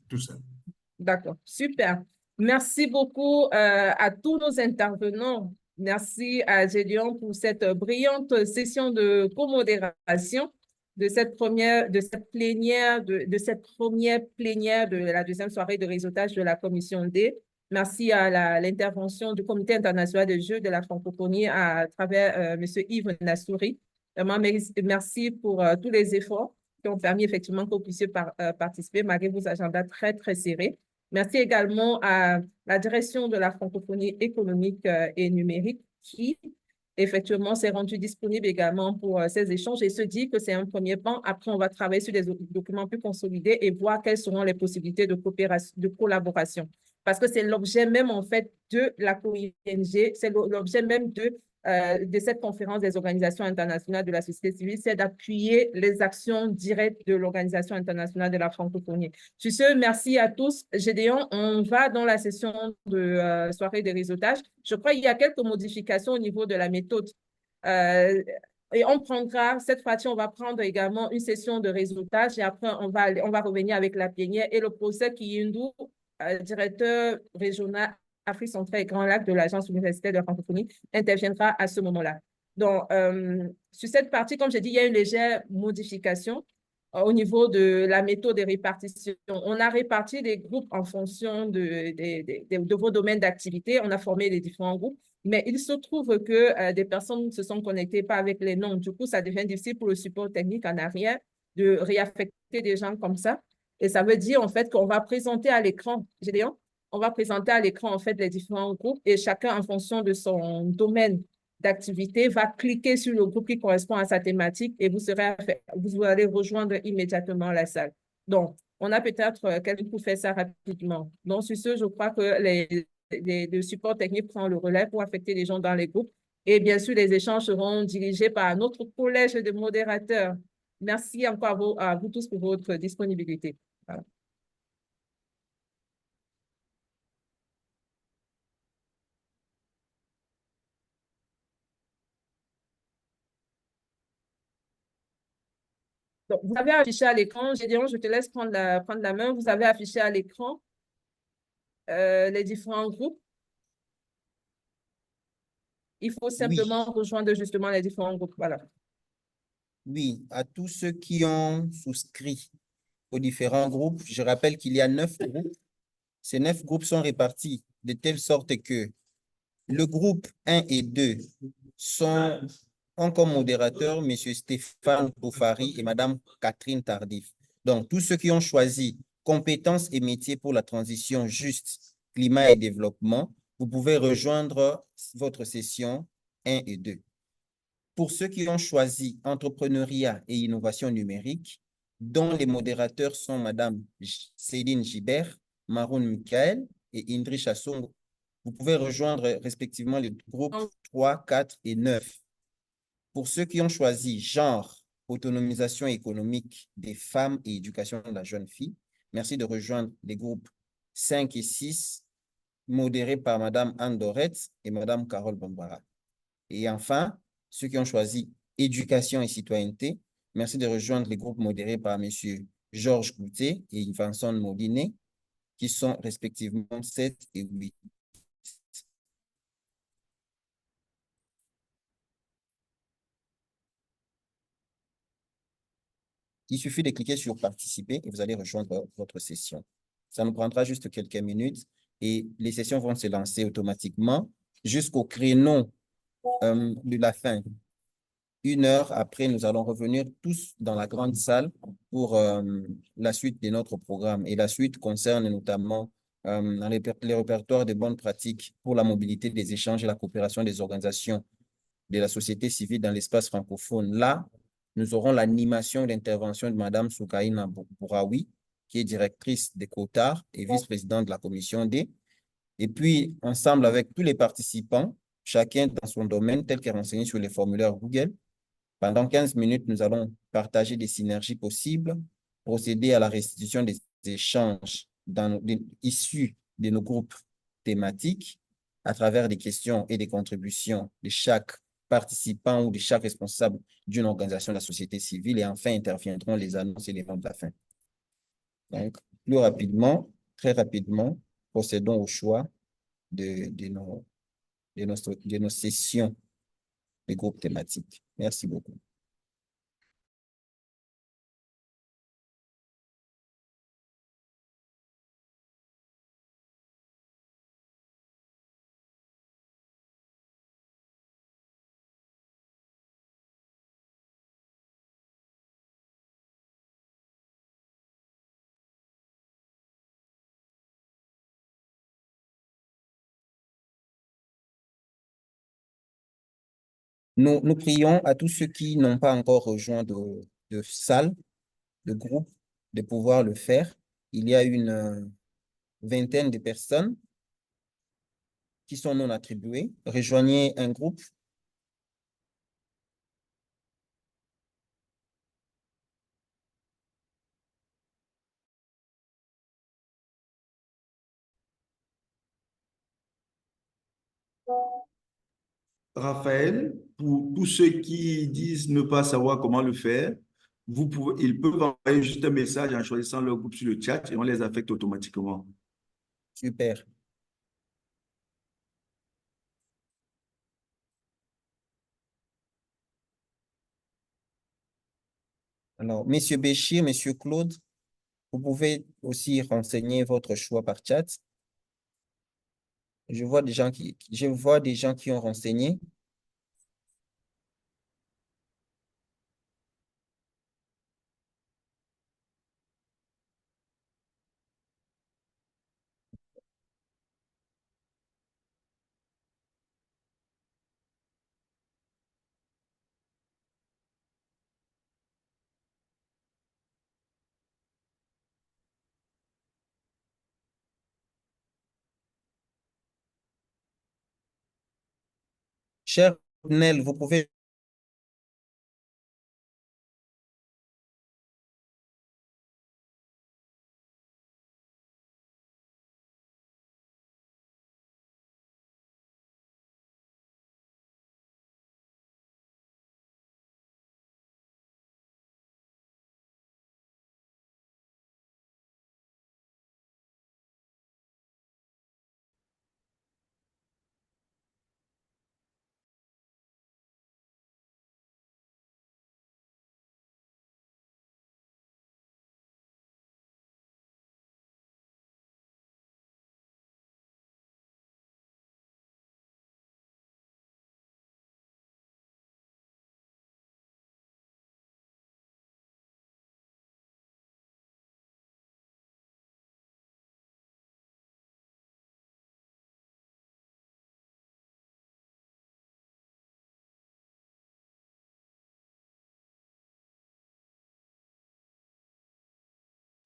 tout ça. D'accord, super. Merci beaucoup à tous nos intervenants. Merci à Gédéon pour cette brillante session de co-modération de cette plénière, de cette première plénière de la deuxième soirée de réseautage de la Commission D. Merci à l'intervention du Comité international des Jeux de la francophonie à travers M. Yves Nassouri. Vraiment, merci pour tous les efforts qui ont permis effectivement que vous puissiez participer malgré vos agendas très, très serrés. Merci également à la direction de la francophonie économique et numérique qui, effectivement, s'est rendue disponible également pour ces échanges et se dit que c'est un premier pas. Après, on va travailler sur des documents plus consolidés et voir quelles seront les possibilités de coopération, de collaboration. Parce que c'est l'objet même, en fait, de la COING, c'est l'objet même de cette conférence des organisations internationales de la société civile, c'est d'appuyer les actions directes de l'Organisation internationale de la francophonie. Sur ce, merci à tous. Gédéon, on va dans la session de soirée de réseautage. Je crois qu'il y a quelques modifications au niveau de la méthode. Et on prendra, cette fois-ci, on va prendre également une session de réseautage et après, on va revenir avec la plénière et le professeur Kiyindou, directeur régional Afrique centrale et Grand Lac de l'Agence universitaire de la francophonie, interviendra à ce moment-là. Donc, sur cette partie, comme j'ai dit, il y a une légère modification au niveau de la méthode de répartition. On a réparti les groupes en fonction de vos domaines d'activité. On a formé les différents groupes, mais il se trouve que des personnes ne se sont connectées pas avec les noms. Du coup, ça devient difficile pour le support technique en arrière de réaffecter des gens comme ça. Et ça veut dire en fait qu'on va présenter à l'écran, Gédéon, on va présenter à l'écran en fait les différents groupes et chacun en fonction de son domaine d'activité va cliquer sur le groupe qui correspond à sa thématique et vous allez rejoindre immédiatement la salle. Donc, on a peut-être quelqu'un pour faire ça rapidement. Donc, sur ce, je crois que le support technique prend le relais pour affecter les gens dans les groupes. Et bien sûr, les échanges seront dirigés par notre collège de modérateurs. Merci encore à vous tous pour votre disponibilité. Voilà. Donc, vous avez affiché à l'écran, Gédéon, je te laisse prendre la main. Vous avez affiché à l'écran les différents groupes. Il faut Oui, simplement rejoindre justement les différents groupes. Voilà. oui, à tous ceux qui ont souscrit aux différents groupes, je rappelle qu'il y a 9 groupes. Ces 9 groupes sont répartis de telle sorte que le groupe 1 et 2 ont comme modérateur M. Stéphane Boufari et Mme Catherine Tardif. Donc, tous ceux qui ont choisi compétences et métiers pour la transition juste, climat et développement, vous pouvez rejoindre votre session 1 et 2. Pour ceux qui ont choisi entrepreneuriat et innovation numérique, dont les modérateurs sont Mme Céline Gibert, Maroun Michael et Indri Chassong, vous pouvez rejoindre respectivement les groupes 3, 4 et 9. Pour ceux qui ont choisi genre, autonomisation économique des femmes et éducation de la jeune fille, merci de rejoindre les groupes 5 et 6, modérés par Mme Anne Doretz et Mme Carole Bambara. Et enfin, ceux qui ont choisi éducation et citoyenneté, merci de rejoindre les groupes modérés par M. Georges Goutet et Vincent Molinet, qui sont respectivement 7 et 8. Il suffit de cliquer sur participer et vous allez rejoindre votre session. Ça nous prendra juste quelques minutes et les sessions vont se lancer automatiquement jusqu'au créneau de la fin. 1 heure après, nous allons revenir tous dans la grande salle pour la suite de notre programme. Et la suite concerne notamment les répertoires de bonnes pratiques pour la mobilité des échanges et la coopération des organisations de la société civile dans l'espace francophone. Là, nous aurons l'animation d'intervention de Mme Soukaina Bouraoui, qui est directrice des COTAR et vice-présidente de la commission D. Et puis, ensemble avec tous les participants, chacun dans son domaine, tel qu'est renseigné sur les formulaires Google, pendant 15 minutes, nous allons partager des synergies possibles, procéder à la restitution des échanges issus de nos groupes thématiques à travers des questions et des contributions de chaque participant ou de chaque responsable d'une organisation de la société civile. Et enfin, interviendront les annonces et les ventes de la fin. Donc, plus rapidement, très rapidement, procédons au choix de nos sessions des groupes thématiques. Merci beaucoup. Nous prions à tous ceux qui n'ont pas encore rejoint de salle, de groupe, de pouvoir le faire. Il y a une vingtaine de personnes qui sont non attribuées. Rejoignez un groupe. Raphaël, pour tous ceux qui disent ne pas savoir comment le faire, ils peuvent envoyer juste un message en choisissant leur groupe sur le chat et on les affecte automatiquement. Super. Alors, Monsieur Béchir, Monsieur Claude, vous pouvez aussi renseigner votre choix par chat. Je vois des gens qui ont renseigné. Cher Nel, vous pouvez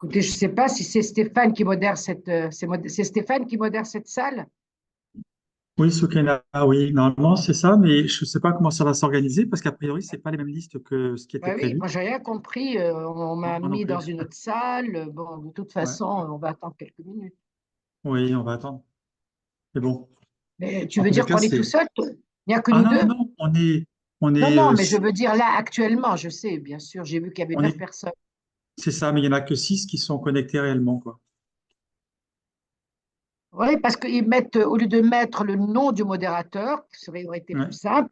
Écoutez, je ne sais pas si c'est Stéphane qui modère c'est Stéphane qui modère cette salle. Oui, Soukena, oui, normalement c'est ça, mais je ne sais pas comment ça va s'organiser parce qu'a priori, ce n'est pas les mêmes listes que ce qui était Bah oui, prévu. moi j'ai rien compris. On m'a Moi non mis plus. dans une autre salle. Bon, de toute Ouais. façon, on va attendre quelques minutes. Oui, on va attendre. Mais bon, Mais tu en veux tous les dire cas, qu'on est tout c'est. seul? Il n'y a que Ah nous non, deux? non, on Non, est, non, mais je veux dire là, actuellement, je sais, bien sûr, j'ai vu qu'il y avait on 9 est, personnes. c'est ça, mais il n'y en a que 6 qui sont connectés réellement, quoi. Oui, parce qu'ils mettent, au lieu de mettre le nom du modérateur, aurait été Ouais, plus simple,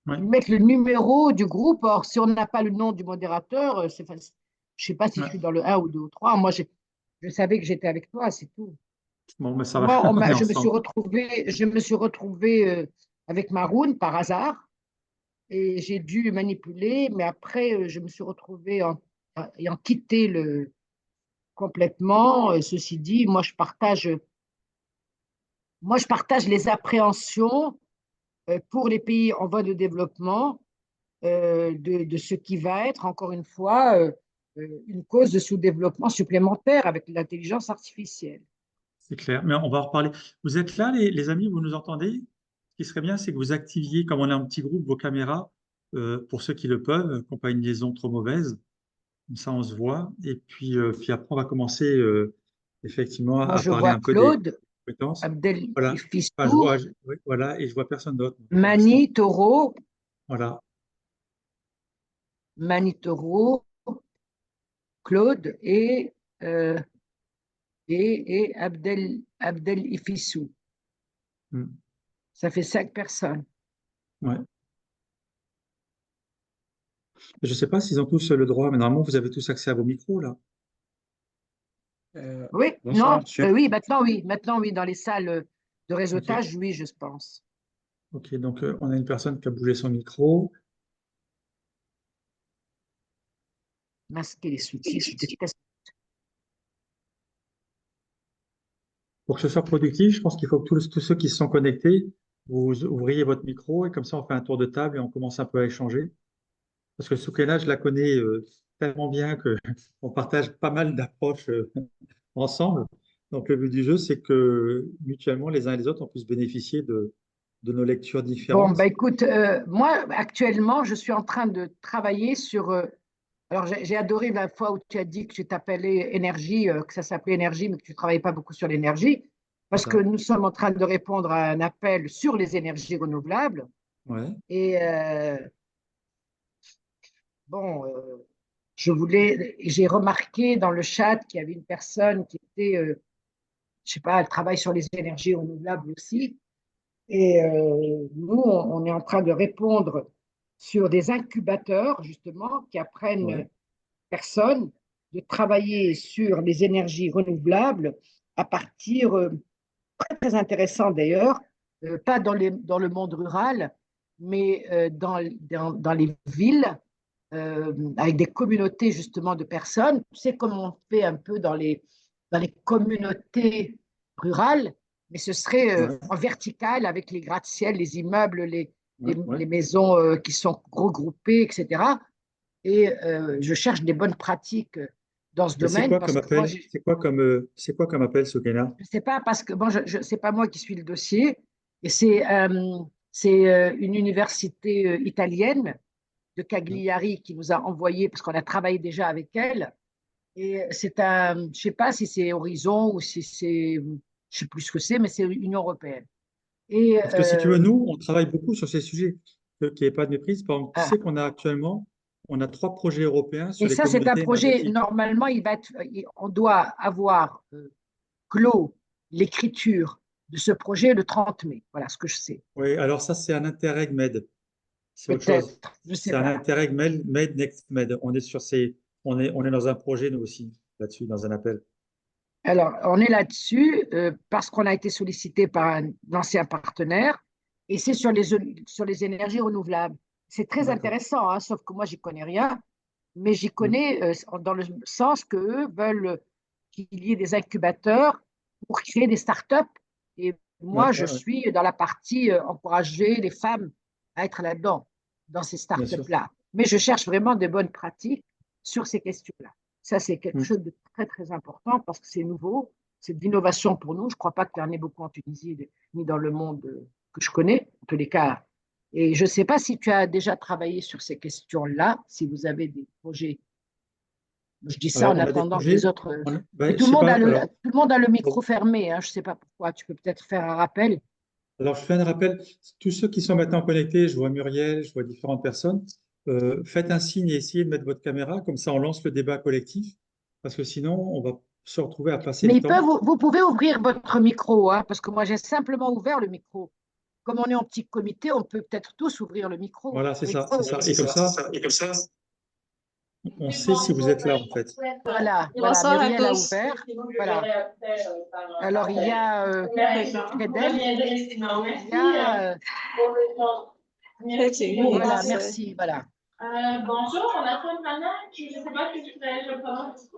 ouais, ils mettent le numéro du groupe. Or, si on n'a pas le nom du modérateur, c'est facile. Je ne sais pas si je ouais. suis dans le un ou 2 ou 3. Moi, je savais que j'étais avec toi, c'est tout. Bon, mais ça va, Moi, on est ensemble. je me suis retrouvée avec Maroun par hasard et j'ai dû manipuler, mais après, je me suis retrouvée ayant quitté complètement. Ceci dit, moi, je partage les appréhensions pour les pays en voie de développement de ce qui va être, encore une fois, une cause de sous-développement supplémentaire avec l'intelligence artificielle. C'est clair, mais on va en reparler. Vous êtes là, les amis, vous nous entendez? Ce qui serait bien, c'est que vous activiez, comme on a un petit groupe, vos caméras, pour ceux qui le peuvent, qui n'ont pas une liaison trop mauvaise. Comme ça, on se voit. Et puis, puis après, on va commencer effectivement Moi, à je parler vois un peu des Claude, compétences. Abdel Voilà. Enfin, Fistou, oui, voilà, et je vois personne d'autre pour l'instant. Mani Toro, Voilà. Mani Toro, Claude et et Abdel Ifissou. Hmm. Ça fait 5 personnes. Ouais. Je ne sais pas s'ils ont tous le droit, mais normalement, vous avez tous accès à vos micros, là. Oui, Bonsoir, non, monsieur. oui, maintenant, oui, dans les salles de Ok, réseautage, oui, je pense. ok. Donc, on a une personne qui a bougé son micro. Masquer les sous-titres, je déteste. Pour que ce soit productif, je pense qu'il faut que tous ceux qui se sont connectés, vous ouvriez votre micro et comme ça, on fait un tour de table et on commence un peu à échanger. Parce que Soukaina, je la connais tellement bien que on partage pas mal d'approches ensemble. Donc, le but du jeu, c'est que mutuellement, les uns et les autres, on puisse bénéficier de nos lectures Bon, différentes. bah écoute, moi, actuellement, je suis en train de travailler sur. Alors, j'ai adoré la fois où tu as dit que tu t'appelais énergie, que ça s'appelait énergie, mais que tu ne travaillais pas beaucoup sur l'énergie, C'est parce que ça. nous sommes en train de répondre à un appel sur les énergies renouvelables. Ouais. Et bon, j'ai remarqué dans le chat qu'il y avait une personne qui était, je sais pas, elle travaille sur les énergies renouvelables aussi. Et nous, on est en train de répondre sur des incubateurs, justement, qui apprennent Ouais. personnes de travailler sur les énergies renouvelables à partir, très, très intéressant d'ailleurs, pas dans le monde rural, mais dans les villes, avec des communautés justement de personnes. Tu sais comme on fait un peu dans les communautés rurales, mais ce serait Ouais. en vertical avec les gratte-ciel, les immeubles, Ouais. Ouais. les maisons qui sont regroupées, etc. Et je cherche des bonnes pratiques dans ce Et c'est domaine quoi comme parce que moi, appel? C'est quoi comme appel, Soukaina? je ne sais pas parce que bon, c'est pas moi qui suis le dossier et c'est une université italienne de Ouais. Cagliari qui nous a envoyé parce qu'on a travaillé déjà avec elle. Et c'est un, je sais pas si c'est Horizon ou si c'est, je sais plus ce que c'est, mais c'est l'Union européenne. Et Parce que si tu veux, nous, on travaille beaucoup sur ces sujets, qu'il n'y ait pas de méprise. Par exemple, tu ah, sais qu'on a actuellement, on a 3 projets européens sur et les ça, c'est un communautés projet, énergétiques. normalement, on doit avoir clos l'écriture de ce projet le 30 mai. Voilà ce que je sais. Oui, alors ça, c'est un Interreg Med. C'est autre chose. Peut-être, je ne sais C'est un pas. Interreg Med Next Med. On est sur on est dans un projet, nous aussi, là-dessus, dans un appel. Alors, on est là-dessus parce qu'on a été sollicité par un ancien partenaire et c'est sur les énergies renouvelables. C'est très D'accord. intéressant, hein, sauf que moi, j'y connais rien, mais j'y Mm. connais dans le sens qu'eux veulent qu'il y ait des incubateurs pour créer des startups. Et Ouais, moi, je ouais, ouais, suis dans la partie encourager les femmes à être là-dedans, dans ces bien sûr. startups-là. Mais je cherche vraiment de bonnes pratiques sur ces questions-là. Ça, c'est quelque Mm. chose de très, très important parce que c'est nouveau, c'est de l'innovation pour nous. Je ne crois pas qu'il y en ait beaucoup en Tunisie ni dans le monde que je connais, en tous les cas. Et je ne sais pas si tu as déjà travaillé sur ces questions-là, si vous avez des projets. Je dis ça Alors, en on a des attendant que les projets. autres. Mais Ben, je sais pas. Alors, tout le monde a le micro bon, fermé, hein. Je ne sais pas pourquoi. Tu peux peut-être faire un rappel. alors, je fais un rappel. Tous ceux qui sont maintenant connectés, je vois Muriel, je vois différentes personnes. Faites un signe et essayez de mettre votre caméra. Comme ça, on lance le débat collectif. Parce que sinon, on va se retrouver à passer Mais le temps. vous pouvez ouvrir votre micro, hein, parce que moi, j'ai simplement ouvert le micro. Comme on est en petit comité, on peut peut-être tous ouvrir le micro. Voilà, c'est Oui. ça, c'est ça. Et comme ça, on sait si vous êtes là, en fait. Voilà, voilà. Bonsoir à Muriel a tous. ouvert. Voilà. Alors, il y a Fredel. Il y a, Effectivement, voilà, c'est- merci. Voilà. Bonjour, on a Fontana qui, je ne sais pas si je prononce.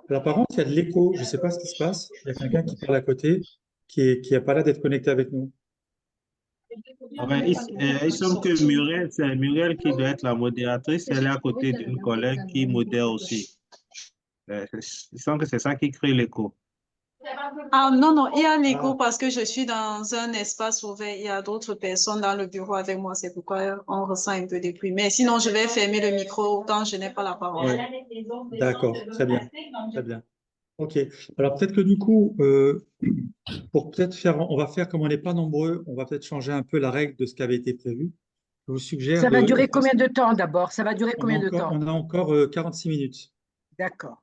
Alors, par contre, il y a de l'écho. Je ne sais pas ce qui se passe. Il y a quelqu'un qui parle à côté, qui a pas l'air d'être connecté avec nous. Ah ben, il semble que Muriel, c'est Muriel qui doit être la modératrice. Elle est à côté d'une collègue qui modère aussi. Il semble que c'est ça qui crée l'écho. Ah non, non, il y a l'écho Ah, parce que je suis dans un espace ouvert. Il y a d'autres personnes dans le bureau avec moi. C'est pourquoi on ressent un peu de bruit. Mais sinon, je vais fermer le micro quand je n'ai pas la parole. ouais. D'accord, très bien. Très bien. OK. Alors, peut-être que du coup, pour peut-être faire, on va faire comme on n'est pas nombreux, on va peut-être changer un peu la règle de ce qui avait été prévu. Je vous suggère Ça va durer combien de temps d'abord? Ça va durer combien de temps? on a encore 46 minutes. D'accord.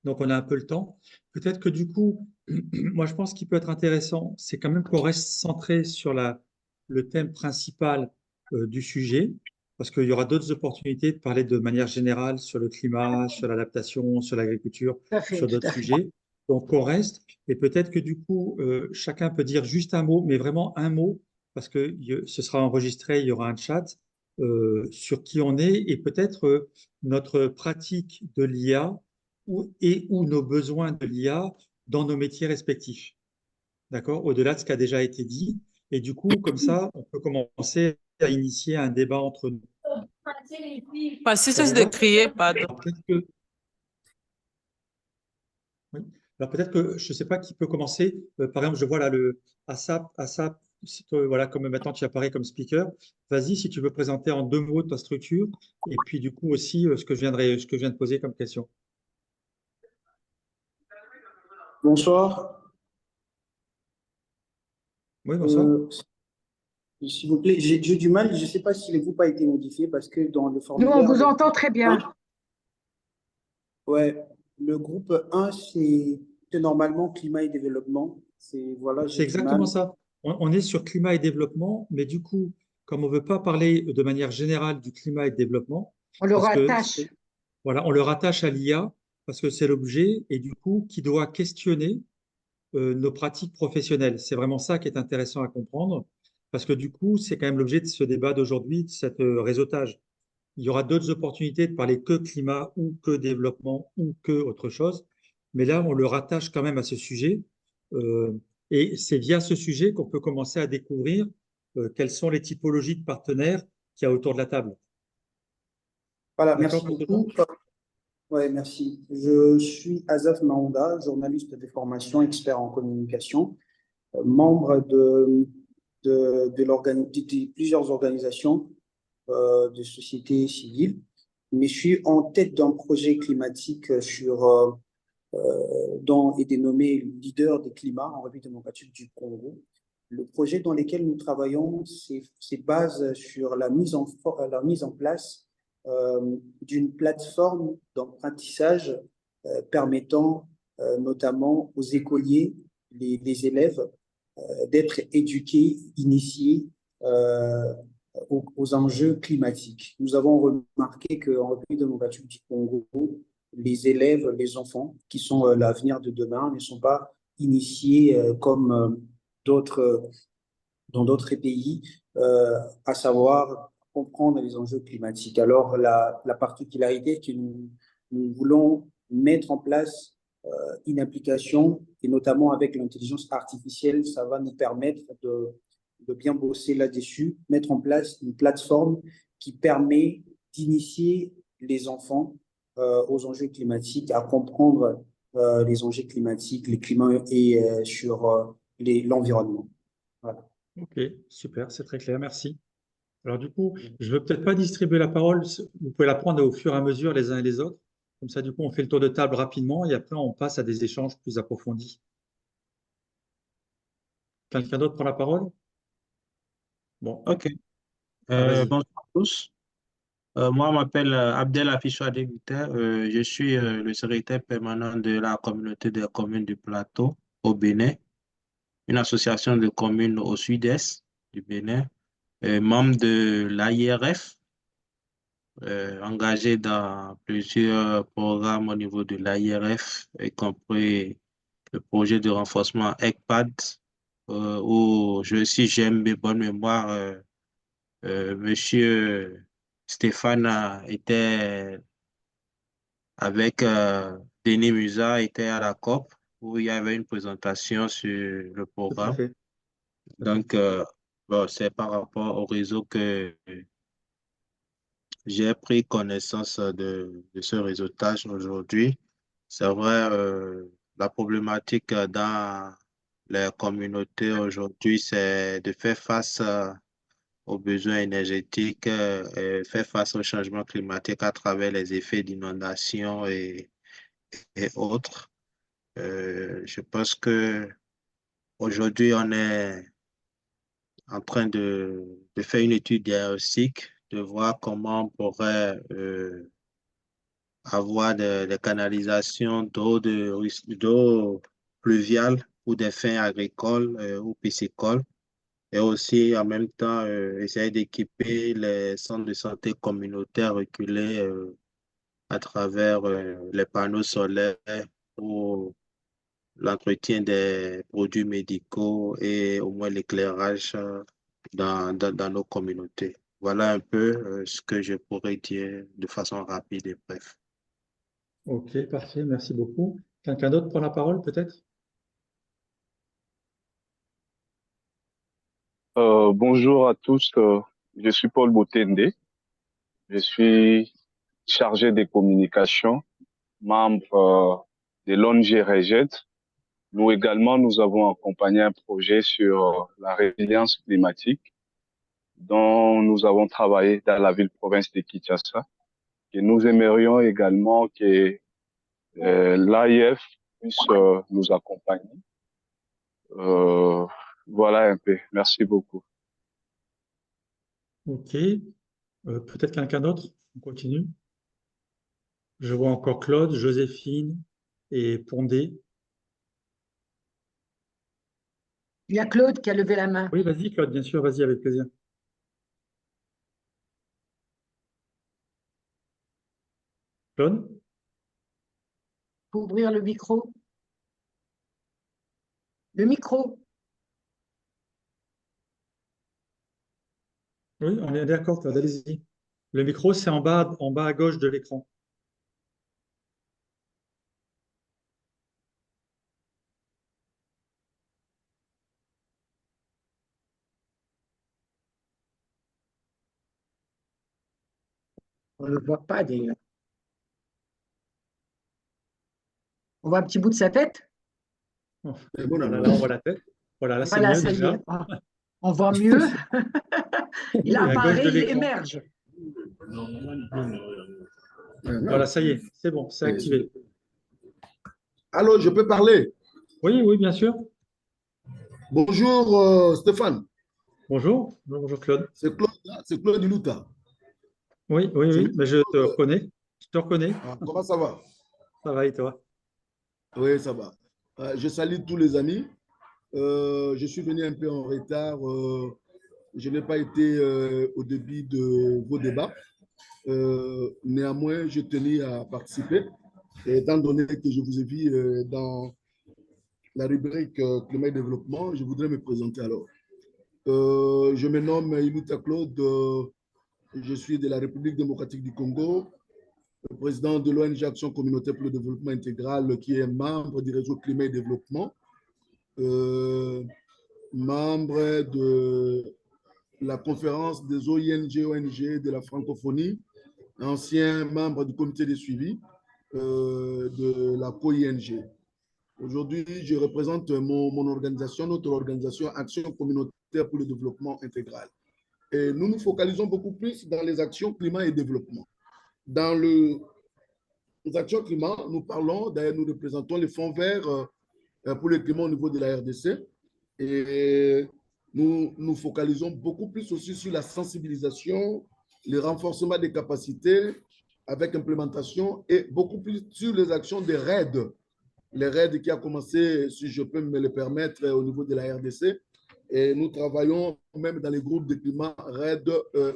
donc on a un peu le temps. Peut-être que du coup, moi je pense qu'il peut être intéressant, c'est quand même qu'on reste centré sur le thème principal du sujet, parce qu'il y aura d'autres opportunités de parler de manière générale sur le climat, sur l'adaptation, sur l'agriculture, Tout à fait, sur tout d'autres à fait. sujets. Donc on reste, et peut-être que du coup, chacun peut dire juste un mot, mais vraiment un mot, parce que ce sera enregistré, il y aura un chat sur qui on est, et peut-être notre pratique de l'IA ou nos besoins de l'IA dans nos métiers respectifs. D'accord? Au-delà de ce qui a déjà été dit. Et du coup, comme ça, on peut commencer à initier un débat entre nous. Si Ça cesse vous de va? crier, pardon. Alors peut-être que, oui. Alors peut-être que je ne sais pas qui peut commencer. Par exemple, je vois là le ASAP, voilà, comme maintenant tu apparais comme speaker. Vas-y, si tu veux présenter en 2 mots ta structure, et puis du coup aussi ce que je viens de poser comme question. Bonsoir. Oui, bonsoir. S'il vous plaît, j'ai du mal, je ne sais pas si le groupe a été modifié parce que dans le Nous, on formulaire, vous le entend groupe très 1, bien. ouais, le groupe 1, c'est normalement climat et développement. Voilà, C'est j'ai du exactement mal. ça. On est sur climat et développement, mais du coup, comme on ne veut pas parler de manière générale du climat et de développement, On le parce que rattache. voilà, on le rattache à l'IA, parce que c'est l'objet, et du coup, qui doit questionner nos pratiques professionnelles. C'est vraiment ça qui est intéressant à comprendre, parce que du coup, c'est quand même l'objet de ce débat d'aujourd'hui, de cet réseautage. Il y aura d'autres opportunités de parler que climat ou que développement ou que autre chose. Mais là, on le rattache quand même à ce sujet. Euh, et c'est via ce sujet qu'on peut commencer à découvrir quelles sont les typologies de partenaires qu'il y a autour de la table. Voilà, D'accord merci pour tout le monde? beaucoup. Ouais, merci. Je suis Azaf Mahounda, journaliste de formation, expert en communication, membre de plusieurs organisations de société civile, mais je suis en tête d'un projet climatique dont est dénommé leader des climats en République démocratique du Congo. Le projet dans lequel nous travaillons se base sur la mise en place d'une plateforme d'apprentissage permettant notamment aux écoliers, les élèves, d'être éduqués, initiés aux enjeux climatiques. Nous avons remarqué qu'en République démocratique du Congo, les élèves, les enfants, qui sont l'avenir de demain, ne sont pas initiés comme d'autres, dans d'autres pays, à savoir comprendre les enjeux climatiques. Alors, la particularité est que nous voulons mettre en place une application, et notamment avec l'intelligence artificielle, ça va nous permettre de bien bosser là-dessus, mettre en place une plateforme qui permet d'initier les enfants aux enjeux climatiques, à comprendre les enjeux climatiques, les climats et sur l'environnement. Voilà. Ok, super, c'est très clair, merci. Alors du coup, je ne veux peut-être pas distribuer la parole, vous pouvez la prendre au fur et à mesure les uns et les autres. Comme ça, du coup, on fait le tour de table rapidement et après, on passe à des échanges plus approfondis. Quelqu'un d'autre prend la parole? Bon, OK. vas-y. Bonsoir à tous. Moi, je m'appelle Abdel Afichoua Debiter. Je suis le secrétaire permanent de la communauté des communes du Plateau au Bénin, une association de communes au sud-est du Bénin, membre de l'AIRF, engagé dans plusieurs programmes au niveau de l'AIRF, y compris le projet de renforcement ECPAD, où si j'aime mes bonnes mémoires, Monsieur Stéphane était avec Denis Musa, était à la COP, où il y avait une présentation sur le Tout à programme. fait. Donc, bon, c'est par rapport au réseau que j'ai pris connaissance de ce réseautage aujourd'hui. C'est vrai, la problématique dans les communautés aujourd'hui, c'est de faire face aux besoins énergétiques, et faire face au changement climatique à travers les effets d'inondation et autres. Je pense que aujourd'hui, on est en train de faire une étude diagnostique, de voir comment on pourrait avoir des canalisations d'eau pluviale pour des fins agricoles ou piscicoles. Et aussi, en même temps, essayer d'équiper les centres de santé communautaires reculés à travers les panneaux solaires ou l'entretien des produits médicaux et au moins l'éclairage dans nos communautés. Voilà un peu ce que je pourrais dire de façon rapide et bref. Ok, parfait, merci beaucoup. Quelqu'un d'autre prend la parole, peut-être? Bonjour à tous, je suis Paul Botende, je suis chargé des communications, membre de l'ONG REGED. Nous également, nous avons accompagné un projet sur la résilience climatique dont nous avons travaillé dans la ville-province de Kinshasa. Et nous aimerions également que l'AIF puisse nous accompagner. Voilà un peu. Merci beaucoup. Ok, peut-être quelqu'un d'autre? On continue. Je vois encore Claude, Joséphine et Pondé. Il y a Claude qui a levé la main. Oui, vas-y Claude, bien sûr, vas-y, avec plaisir. Claude? Pour ouvrir le micro. Le micro. Oui, on est d'accord, Claude, allez-y. Le micro, c'est en bas à gauche de l'écran. On ne le voit pas d'ailleurs. On voit un petit bout de sa tête. Voilà, là, on voit la tête. Voilà, là, c'est Voilà, mieux ça y déjà. est. On voit mieux. Il Et à gauche de apparaît, il l'écran. émerge. Voilà, ça y est, c'est bon, c'est activé. Allô, je peux parler? Oui, oui, bien sûr. Bonjour Stéphane. Bonjour, bonjour Claude. C'est Claude Iluta. Oui, oui, oui, mais je te reconnais. Je te reconnais. Comment ça va? Ça va et toi? Oui, ça va. Je salue tous les amis. Je suis venu un peu en retard. Je n'ai pas été au début de vos débats. Néanmoins, je tenais à participer. Et étant donné que je vous ai vu dans la rubrique Climat et Développement, je voudrais me présenter alors. Je me nomme Iluta Claude. Je suis de la République démocratique du Congo, le président de l'ONG Action communautaire pour le développement intégral, qui est membre du réseau Climat et Développement, membre de la conférence des ONG de la francophonie, ancien membre du comité de suivi de la COING. Aujourd'hui, je représente mon organisation, notre organisation Action communautaire pour le développement intégral. Et nous nous focalisons beaucoup plus dans les actions climat et développement. Dans les actions climat, nous parlons, d'ailleurs, nous représentons les fonds verts pour le climat au niveau de la RDC. Et nous nous focalisons beaucoup plus aussi sur la sensibilisation, le renforcement des capacités avec implémentation et beaucoup plus sur les actions des RAID. Les RAID qui a commencé, si je peux me le permettre, au niveau de la RDC. Et nous travaillons même dans les groupes de climat RAID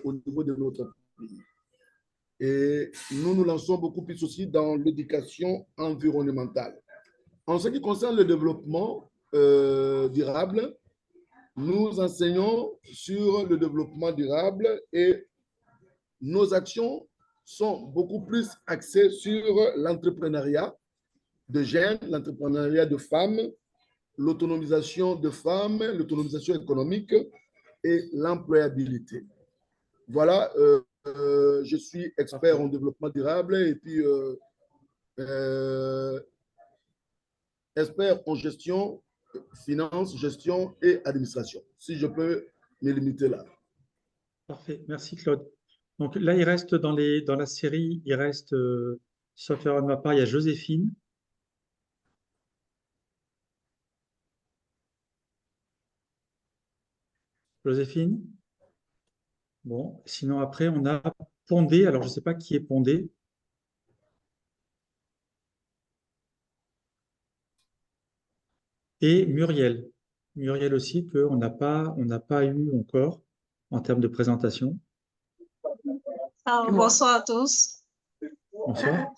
au niveau de notre pays. Et nous nous lançons beaucoup plus aussi dans l'éducation environnementale. En ce qui concerne le développement durable, nous enseignons sur le développement durable et nos actions sont beaucoup plus axées sur l'entrepreneuriat de jeunes, l'entrepreneuriat de femmes, l'autonomisation de femmes, l'autonomisation économique et l'employabilité. Voilà, je suis expert en développement durable et puis expert en gestion, finance, gestion et administration, si je peux me limiter là. Parfait, merci Claude. Donc là, il reste dans la série, il reste, sauf erreur de ma part, il y a Joséphine. Joséphine? Bon, sinon après, on a Pondé. Alors, je ne sais pas qui est Pondé. et Muriel. Muriel aussi, qu'on n'a pas eu encore en termes de présentation. Bonsoir à tous. Bonsoir.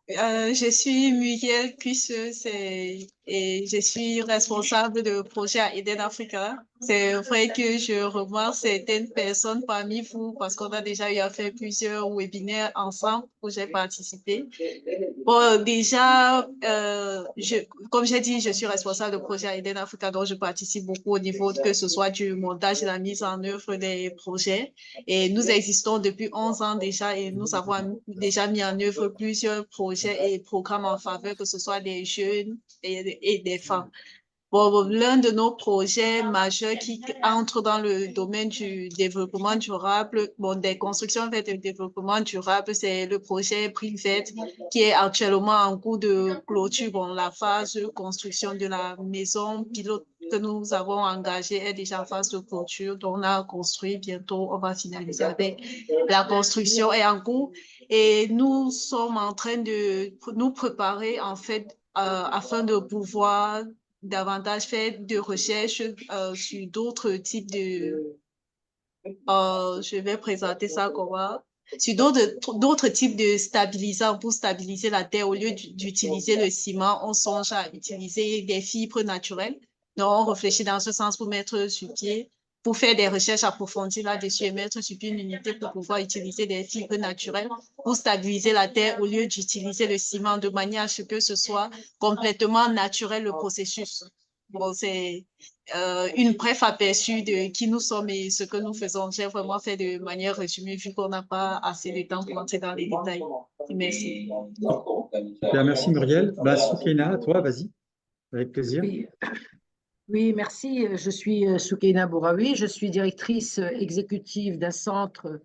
Je suis Muriel Cuisseuse et je suis responsable de projet à Eden Africa. C'est vrai que je remarque certaines personnes parmi vous parce qu'on a déjà eu à faire plusieurs webinaires ensemble où j'ai participé. Bon, déjà, comme j'ai dit, je suis responsable de projet à Eden Africa, donc je participe beaucoup au niveau que ce soit du montage et la mise en œuvre des projets. Et nous existons depuis 11 ans déjà et nous avons déjà mis en œuvre plusieurs projets et programmes en faveur, que ce soit des jeunes et des femmes. Bon, l'un de nos projets majeurs qui entre dans le domaine du développement durable, bon, des constructions vers le développement durable, c'est le projet Privet qui est actuellement en cours de clôture. Bon, la phase de construction de la maison pilote que nous avons engagée est déjà en phase de clôture. Donc, on a construit bientôt, on va finaliser avec la construction est en cours et nous sommes en train de nous préparer en fait afin de pouvoir davantage faire de recherches sur d'autres types de... je vais présenter ça comment? Sur d'autres types de stabilisants pour stabiliser la terre. Au lieu d'utiliser le ciment, on songe à utiliser des fibres naturelles. Donc, on réfléchit dans ce sens pour mettre sur pied, pour faire des recherches approfondies là-dessus et mettre sur pied une unité pour pouvoir utiliser des fibres naturelles pour stabiliser la terre au lieu d'utiliser le ciment de manière à ce que ce soit complètement naturel le processus. Bon, c'est une bref aperçu de qui nous sommes et ce que nous faisons. J'ai vraiment fait de manière résumée vu qu'on n'a pas assez de temps pour entrer dans les détails. Merci. Bien, merci Muriel. Soukaina, à toi, vas-y, avec plaisir. Oui, merci. Je suis Soukaina Bouraoui. Je suis directrice exécutive d'un centre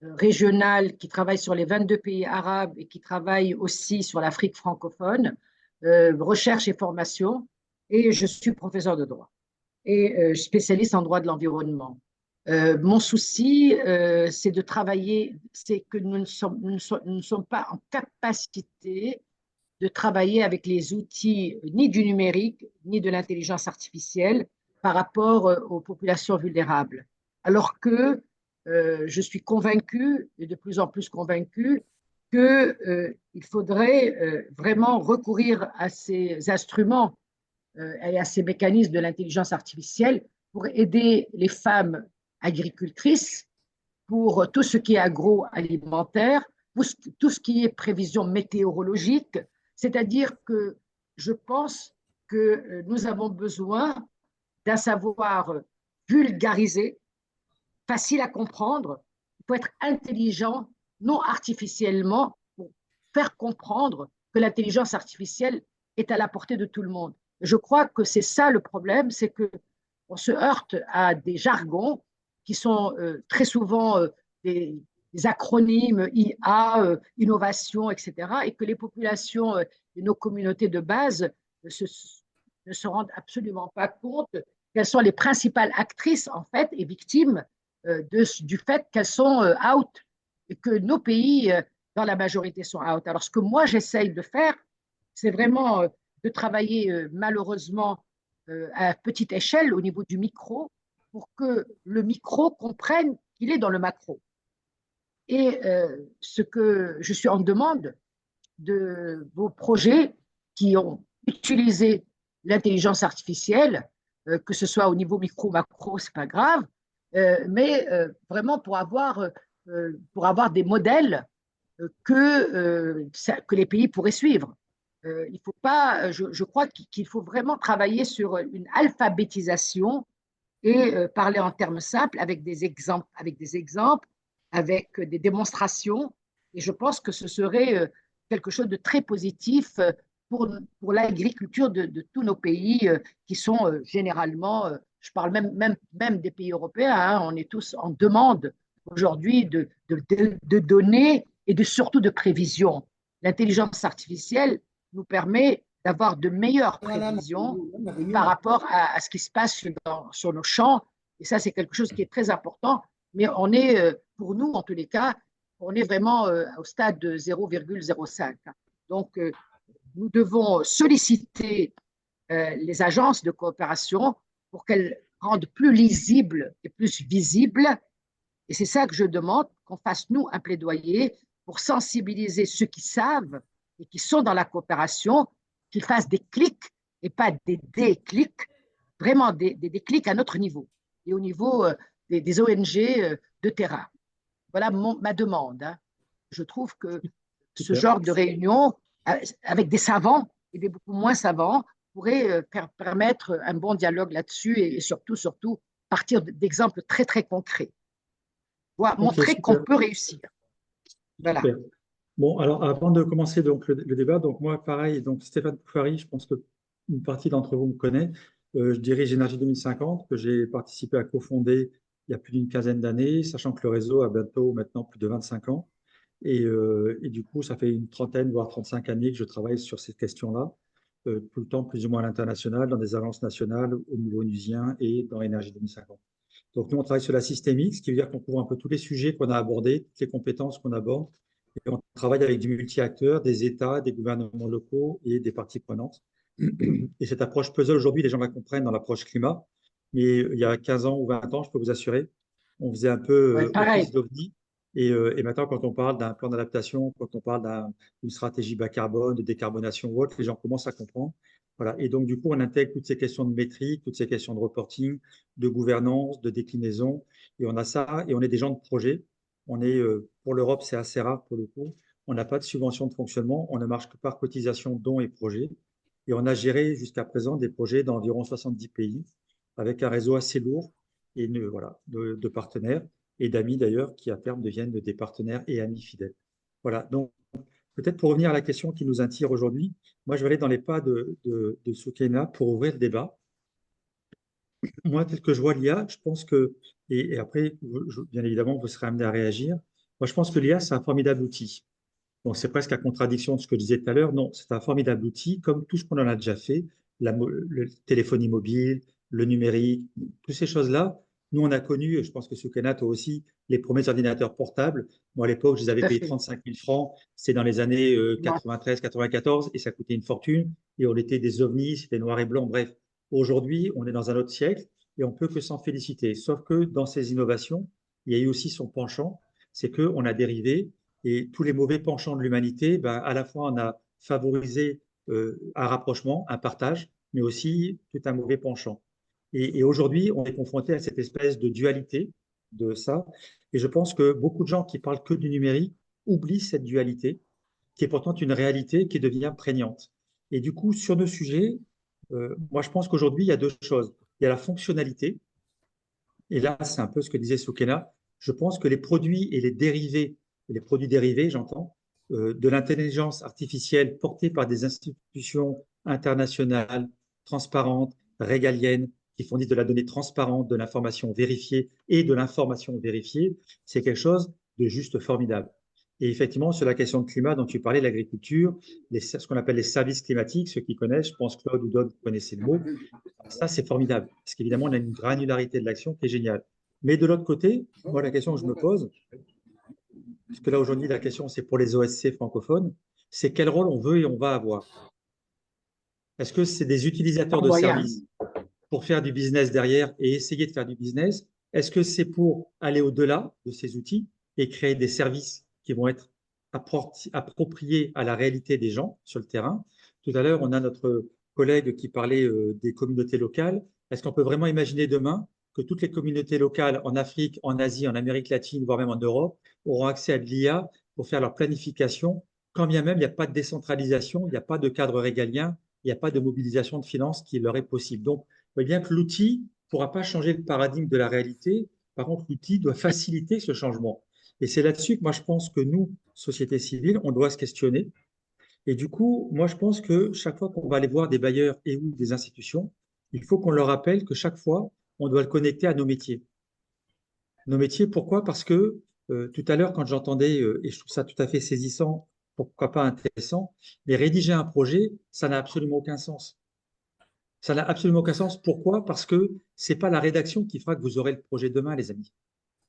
régional qui travaille sur les 22 pays arabes et qui travaille aussi sur l'Afrique francophone, recherche et formation. Et je suis professeur de droit et spécialiste en droit de l'environnement. Mon souci, c'est de travailler, c'est que nous ne sommes pas en capacité de travailler avec les outils ni du numérique, ni de l'intelligence artificielle par rapport aux populations vulnérables. Alors que je suis convaincue, et de plus en plus convaincue, qu'il faudrait vraiment recourir à ces instruments et à ces mécanismes de l'intelligence artificielle pour aider les femmes agricultrices, pour tout ce qui est agroalimentaire, pour tout ce qui est prévision météorologique. C'est-à-dire que je pense que nous avons besoin d'un savoir vulgarisé, facile à comprendre. Il faut être intelligent, non artificiellement, pour faire comprendre que l'intelligence artificielle est à la portée de tout le monde. Je crois que c'est ça le problème, c'est qu'on se heurte à des jargons qui sont très souvent des acronymes IA, innovation, etc., et que les populations de nos communautés de base ne se rendent absolument pas compte qu'elles sont les principales actrices, en fait, et victimes du fait qu'elles sont out, et que nos pays, dans la majorité, sont out. Alors, ce que moi, j'essaye de faire, c'est vraiment de travailler, malheureusement, à petite échelle, au niveau du micro, pour que le micro comprenne qu'il est dans le macro. Et ce que je suis en demande de vos projets qui ont utilisé l'intelligence artificielle, que ce soit au niveau micro, macro, c'est pas grave, mais vraiment pour avoir des modèles que les pays pourraient suivre. Il faut pas, je crois qu'il faut vraiment travailler sur une alphabétisation et parler en termes simples avec des exemples, avec des démonstrations. Et je pense que ce serait quelque chose de très positif pour l'agriculture de tous nos pays qui sont généralement, je parle même des pays européens, hein, on est tous en demande aujourd'hui de données et surtout de prévisions. L'intelligence artificielle nous permet d'avoir de meilleures prévisions par rapport à ce qui se passe sur nos champs. Et ça, c'est quelque chose qui est très important. Mais on est, pour nous, en tous les cas, on est vraiment au stade de 0,05. Donc, nous devons solliciter les agences de coopération pour qu'elles rendent plus lisibles et plus visibles. Et c'est ça que je demande, qu'on fasse, nous, un plaidoyer pour sensibiliser ceux qui savent et qui sont dans la coopération, qu'ils fassent des clics et pas des déclics, vraiment des clics à notre niveau et au niveau des ONG de terrain. Voilà ma demande. Hein. Je trouve que ce genre de réunion avec des savants et des beaucoup moins savants pourrait permettre un bon dialogue là-dessus et surtout partir d'exemples très, très concrets. Montrer qu'on peut réussir. Voilà. Super. Bon, alors avant de commencer donc, le débat, donc moi pareil, donc Stéphane Poufari, je pense qu'une partie d'entre vous me connaît. Je dirige Énergie 2050, que j'ai participé à cofonder il y a plus d'une quinzaine d'années, sachant que le réseau a bientôt maintenant plus de 25 ans. Et du coup, ça fait une trentaine, voire 35 années que je travaille sur ces questions-là, tout le temps plus ou moins à l'international, dans des agences nationales, au niveau onusien et dans Énergie 2050. Donc nous, on travaille sur la systémique, ce qui veut dire qu'on couvre un peu tous les sujets qu'on a abordés, toutes les compétences qu'on aborde. Et on travaille avec du multi-acteurs, des États, des gouvernements locaux et des parties prenantes. Et cette approche puzzle, aujourd'hui, les gens la comprennent dans l'approche climat. Mais il y a 15 ans ou 20 ans, je peux vous assurer, on faisait un peu office d'ovni. Et maintenant, quand on parle d'un plan d'adaptation, quand on parle d'une stratégie bas carbone, de décarbonation ou autre, les gens commencent à comprendre. Voilà. Et donc, du coup, on intègre toutes ces questions de métrique, toutes ces questions de reporting, de gouvernance, de déclinaison. Et on a ça, et on est des gens de projet. On est, pour l'Europe, c'est assez rare pour le coup. On n'a pas de subvention de fonctionnement. On ne marche que par cotisation, dons et projets. Et on a géré jusqu'à présent des projets dans environ 70 pays, avec un réseau assez lourd et voilà, de partenaires et d'amis d'ailleurs, qui à terme deviennent des partenaires et amis fidèles. Voilà, donc peut-être pour revenir à la question qui nous attire aujourd'hui, moi je vais aller dans les pas de Soukaina pour ouvrir le débat. Moi, tel que je vois l'IA, je pense que, et après, bien évidemment, vous serez amené à réagir, moi je pense que l'IA, c'est un formidable outil. Donc c'est presque à contradiction de ce que je disais tout à l'heure. Non, c'est un formidable outil, comme tout ce qu'on en a déjà fait, le téléphonie mobile, le numérique, toutes ces choses-là. Nous, on a connu, et je pense que Soukaina, toi aussi, les premiers ordinateurs portables. Moi, à l'époque, je les avais payés 35 000 francs. C'est dans les années 93-94 et ça coûtait une fortune. Et on était des ovnis, c'était noir et blanc. Bref, aujourd'hui, on est dans un autre siècle et on ne peut que s'en féliciter. Sauf que dans ces innovations, il y a eu aussi son penchant, c'est qu'on a dérivé et tous les mauvais penchants de l'humanité, à la fois on a favorisé un rapprochement, un partage, mais aussi tout un mauvais penchant. Et aujourd'hui, on est confronté à cette espèce de dualité de ça. Et je pense que beaucoup de gens qui parlent que du numérique oublient cette dualité, qui est pourtant une réalité qui devient prégnante. Et du coup, sur nos sujets, moi je pense qu'aujourd'hui, il y a deux choses. Il y a la fonctionnalité, et là, c'est un peu ce que disait Soukaina. Je pense que les produits et les produits dérivés, j'entends, de l'intelligence artificielle portée par des institutions internationales, transparentes, régaliennes, qui fournissent de la donnée transparente, de l'information vérifiée et de l'information vérifiée, c'est quelque chose de juste formidable. Et effectivement, sur la question de climat dont tu parlais, l'agriculture, ce qu'on appelle les services climatiques, ceux qui connaissent, je pense que Claude ou Don, vous connaissez le mot, ça c'est formidable, parce qu'évidemment, on a une granularité de l'action qui est géniale. Mais de l'autre côté, moi, la question que je me pose, puisque là aujourd'hui la question c'est pour les OSC francophones, c'est quel rôle on veut et on va avoir. Est-ce que c'est des utilisateurs de services pour faire du business derrière et essayer de faire du business? Est-ce que c'est pour aller au-delà de ces outils et créer des services qui vont être appropriés à la réalité des gens sur le terrain? Tout à l'heure, on a notre collègue qui parlait des communautés locales. Est-ce qu'on peut vraiment imaginer demain que toutes les communautés locales en Afrique, en Asie, en Amérique latine, voire même en Europe, auront accès à de l'IA pour faire leur planification, quand bien même il n'y a pas de décentralisation, il n'y a pas de cadre régalien, il n'y a pas de mobilisation de finances qui leur est possible. Donc, vous voyez bien que l'outil ne pourra pas changer le paradigme de la réalité. Par contre, l'outil doit faciliter ce changement. Et c'est là-dessus que moi, je pense que nous, société civile, on doit se questionner. Et du coup, moi, je pense que chaque fois qu'on va aller voir des bailleurs et ou des institutions, il faut qu'on leur rappelle que chaque fois, on doit le connecter à nos métiers. Nos métiers, pourquoi? Parce que tout à l'heure, quand j'entendais, et je trouve ça tout à fait saisissant, pourquoi pas intéressant, mais rédiger un projet, ça n'a absolument aucun sens. Ça n'a absolument aucun sens. Pourquoi? Parce que ce n'est pas la rédaction qui fera que vous aurez le projet demain, les amis.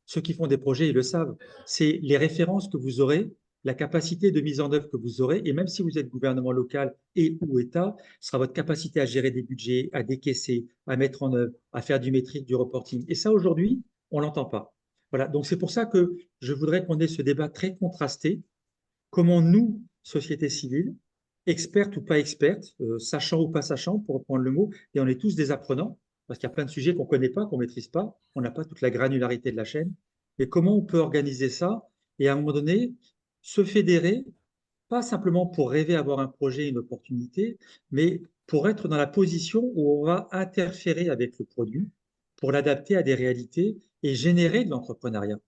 Ceux qui font des projets, ils le savent. C'est les références que vous aurez la capacité de mise en œuvre que vous aurez, et même si vous êtes gouvernement local et ou État, sera votre capacité à gérer des budgets, à décaisser, à mettre en œuvre, à faire du métrique, du reporting. Et ça, aujourd'hui, on ne l'entend pas. Voilà, donc c'est pour ça que je voudrais qu'on ait ce débat très contrasté. Comment nous, société civile, expertes ou pas expertes, sachant ou pas sachant, pour reprendre le mot, et on est tous des apprenants, parce qu'il y a plein de sujets qu'on ne connaît pas, qu'on ne maîtrise pas, on n'a pas toute la granularité de la chaîne, et comment on peut organiser ça et à un moment donné, se fédérer, pas simplement pour rêver avoir un projet, une opportunité, mais pour être dans la position où on va interférer avec le produit, pour l'adapter à des réalités et générer de l'entrepreneuriat.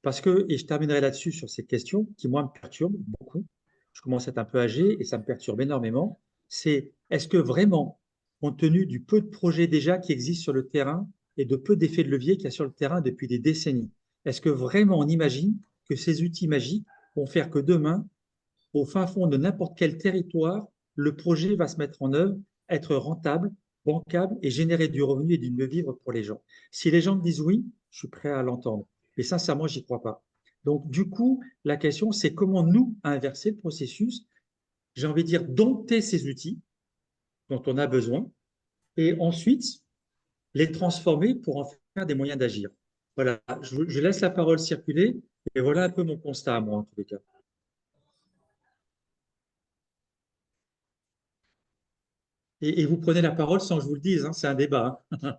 Parce que, et je terminerai là-dessus sur ces questions qui, moi, me perturbent beaucoup, je commence à être un peu âgé et ça me perturbe énormément, c'est est-ce que vraiment, compte tenu du peu de projets déjà qui existent sur le terrain et de peu d'effets de levier qu'il y a sur le terrain depuis des décennies, est-ce que vraiment on imagine que ces outils magiques vont faire que demain, au fin fond de n'importe quel territoire, le projet va se mettre en œuvre, être rentable, bancable et générer du revenu et du mieux vivre pour les gens? Si les gens me disent oui, je suis prêt à l'entendre. Mais sincèrement, j'y crois pas. Donc, du coup, la question, c'est comment nous inverser le processus, j'ai envie de dire, dompter ces outils dont on a besoin et ensuite les transformer pour en faire des moyens d'agir. Voilà, je laisse la parole circuler et voilà un peu mon constat à moi, en tous les cas. Et vous prenez la parole sans que je vous le dise, hein, c'est un débat. Hein.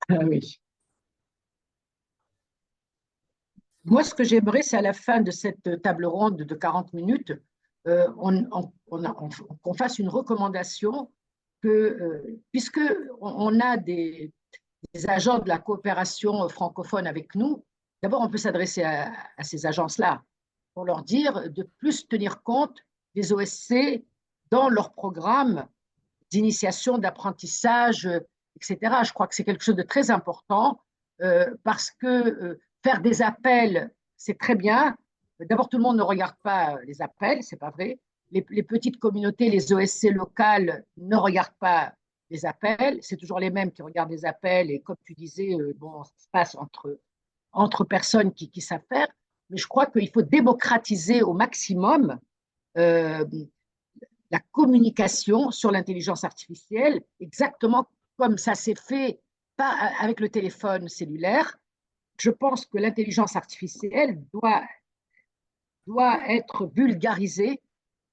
Ah oui. Moi, ce que j'aimerais, c'est à la fin de cette table ronde de 40 minutes, qu'on fasse une recommandation que, puisque on a des agents de la coopération francophone avec nous, d'abord, on peut s'adresser à ces agences-là pour leur dire de plus tenir compte des OSC dans leur programme d'initiation, d'apprentissage, etc. Je crois que c'est quelque chose de très important parce que faire des appels, c'est très bien. D'abord, tout le monde ne regarde pas les appels, c'est pas vrai. Les petites communautés, les OSC locales ne regardent pas les appels. C'est toujours les mêmes qui regardent les appels. Et comme tu disais, bon, ça se passe entre personnes qui savent faire. Mais je crois qu'il faut démocratiser au maximum la communication sur l'intelligence artificielle, exactement comme ça s'est fait pas avec le téléphone cellulaire. Je pense que l'intelligence artificielle doit être vulgarisée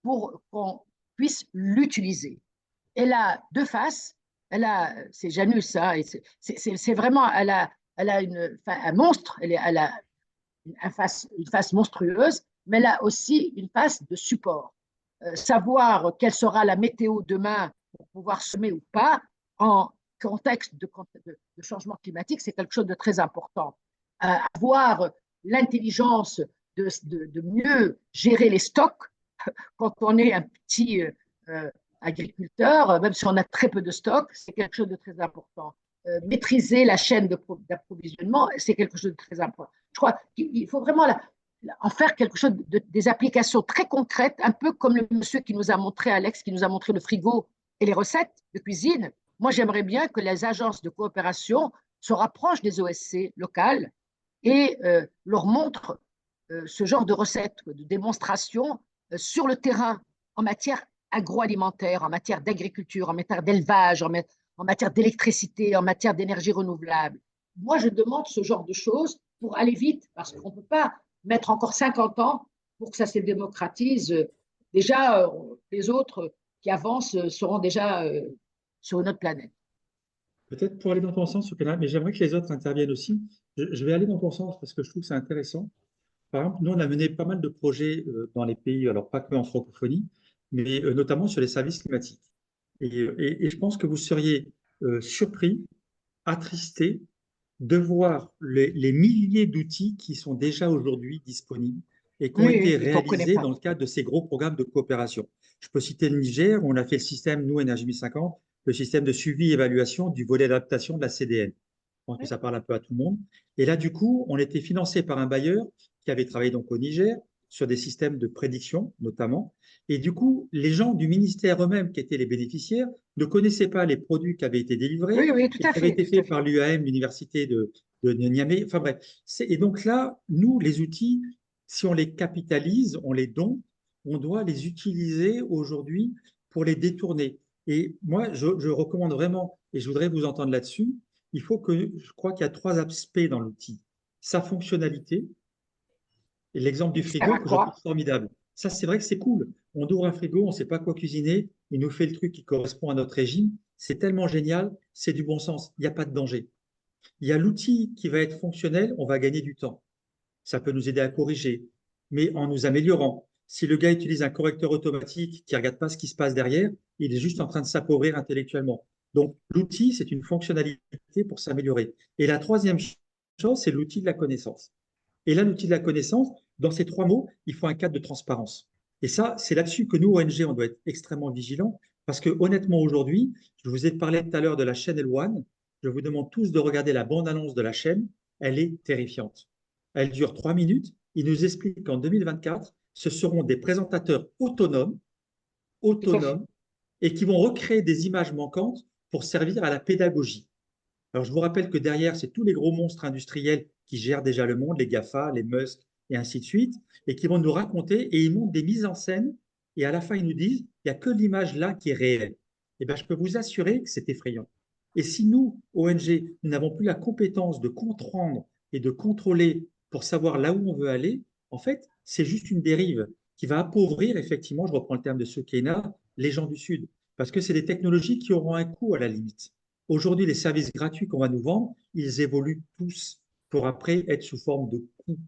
pour qu'on puisse l'utiliser. Elle a deux faces. C'est Janus, hein, c'est vraiment, elle a un monstre, elle a une face monstrueuse, mais elle a aussi une face de support. Savoir quelle sera la météo demain pour pouvoir semer ou pas en contexte de changement climatique, c'est quelque chose de très important. Avoir l'intelligence de mieux gérer les stocks quand on est un petit agriculteur, même si on a très peu de stocks, c'est quelque chose de très important. Maîtriser la chaîne d'approvisionnement, c'est quelque chose de très important. Je crois qu'il faut vraiment en faire quelque chose des applications très concrètes, un peu comme le monsieur qui nous a montré, Alex, qui nous a montré le frigo et les recettes de cuisine. Moi, j'aimerais bien que les agences de coopération se rapprochent des OSC locales et leur montrent ce genre de recettes, de démonstrations sur le terrain en matière agroalimentaire, en matière d'agriculture, en matière d'élevage, en matière d'électricité, en matière d'énergie renouvelable. Moi, je demande ce genre de choses pour aller vite, parce qu'on ne peut pas mettre encore 50 ans pour que ça se démocratise. Déjà, les autres qui avancent seront déjà sur une autre planète. Peut-être pour aller dans ton sens, mais j'aimerais que les autres interviennent aussi. Je vais aller dans ton sens parce que je trouve que c'est intéressant. Par exemple, nous, on a mené pas mal de projets dans les pays, alors pas que en francophonie, mais notamment sur les services climatiques. Et je pense que vous seriez surpris, attristé de voir les milliers d'outils qui sont déjà aujourd'hui disponibles et qui ont été réalisés dans le cadre de ces gros programmes de coopération. Je peux citer le Niger, où on a fait le système, nous, Énergie 1050, le système de suivi et évaluation du volet d'adaptation de la CDN. Je pense que ça parle un peu à tout le monde. Et là, du coup, on était financé par un bailleur qui avait travaillé donc au Niger sur des systèmes de prédiction, notamment. Et du coup, les gens du ministère eux-mêmes, qui étaient les bénéficiaires, ne connaissaient pas les produits qui avaient été délivrés, qui avaient été faits par l'UAM, l'université de Niamey. Enfin bref. Et donc là, nous, les outils, si on les capitalise, on les donne, on doit les utiliser aujourd'hui pour les détourner. Et moi, je recommande vraiment, et je voudrais vous entendre là-dessus, je crois qu'il y a 3 aspects dans l'outil. Sa fonctionnalité, et l'exemple du frigo que je trouve formidable. Ça, c'est vrai que c'est cool. On ouvre un frigo, on ne sait pas quoi cuisiner, il nous fait le truc qui correspond à notre régime. C'est tellement génial, c'est du bon sens, il n'y a pas de danger. Il y a l'outil qui va être fonctionnel, on va gagner du temps. Ça peut nous aider à corriger, mais en nous améliorant. Si le gars utilise un correcteur automatique qui ne regarde pas ce qui se passe derrière, il est juste en train de s'appauvrir intellectuellement. Donc, l'outil, c'est une fonctionnalité pour s'améliorer. Et la troisième chose, c'est l'outil de la connaissance. Et là, l'outil de la connaissance, dans ces 3 mots, il faut un cadre de transparence. Et ça, c'est là-dessus que nous, ONG, on doit être extrêmement vigilants, parce que honnêtement, aujourd'hui, je vous ai parlé tout à l'heure de la chaîne L1, je vous demande tous de regarder la bande-annonce de la chaîne, elle est terrifiante. Elle dure 3 minutes, il nous explique qu'en 2024, ce seront des présentateurs autonomes, et qui vont recréer des images manquantes pour servir à la pédagogie. Alors, je vous rappelle que derrière, c'est tous les gros monstres industriels qui gèrent déjà le monde, les GAFA, les Musk et ainsi de suite, et qui vont nous raconter et ils montrent des mises en scène et à la fin, ils nous disent, il n'y a que l'image là qui est réelle. Eh bien, je peux vous assurer que c'est effrayant. Et si nous, ONG, nous n'avons plus la compétence de comprendre et de contrôler pour savoir là où on veut aller, en fait, c'est juste une dérive qui va appauvrir, effectivement, je reprends le terme de Soukaina, les gens du Sud. Parce que c'est des technologies qui auront un coût à la limite. Aujourd'hui, les services gratuits qu'on va nous vendre, ils évoluent tous pour après être sous forme de coût.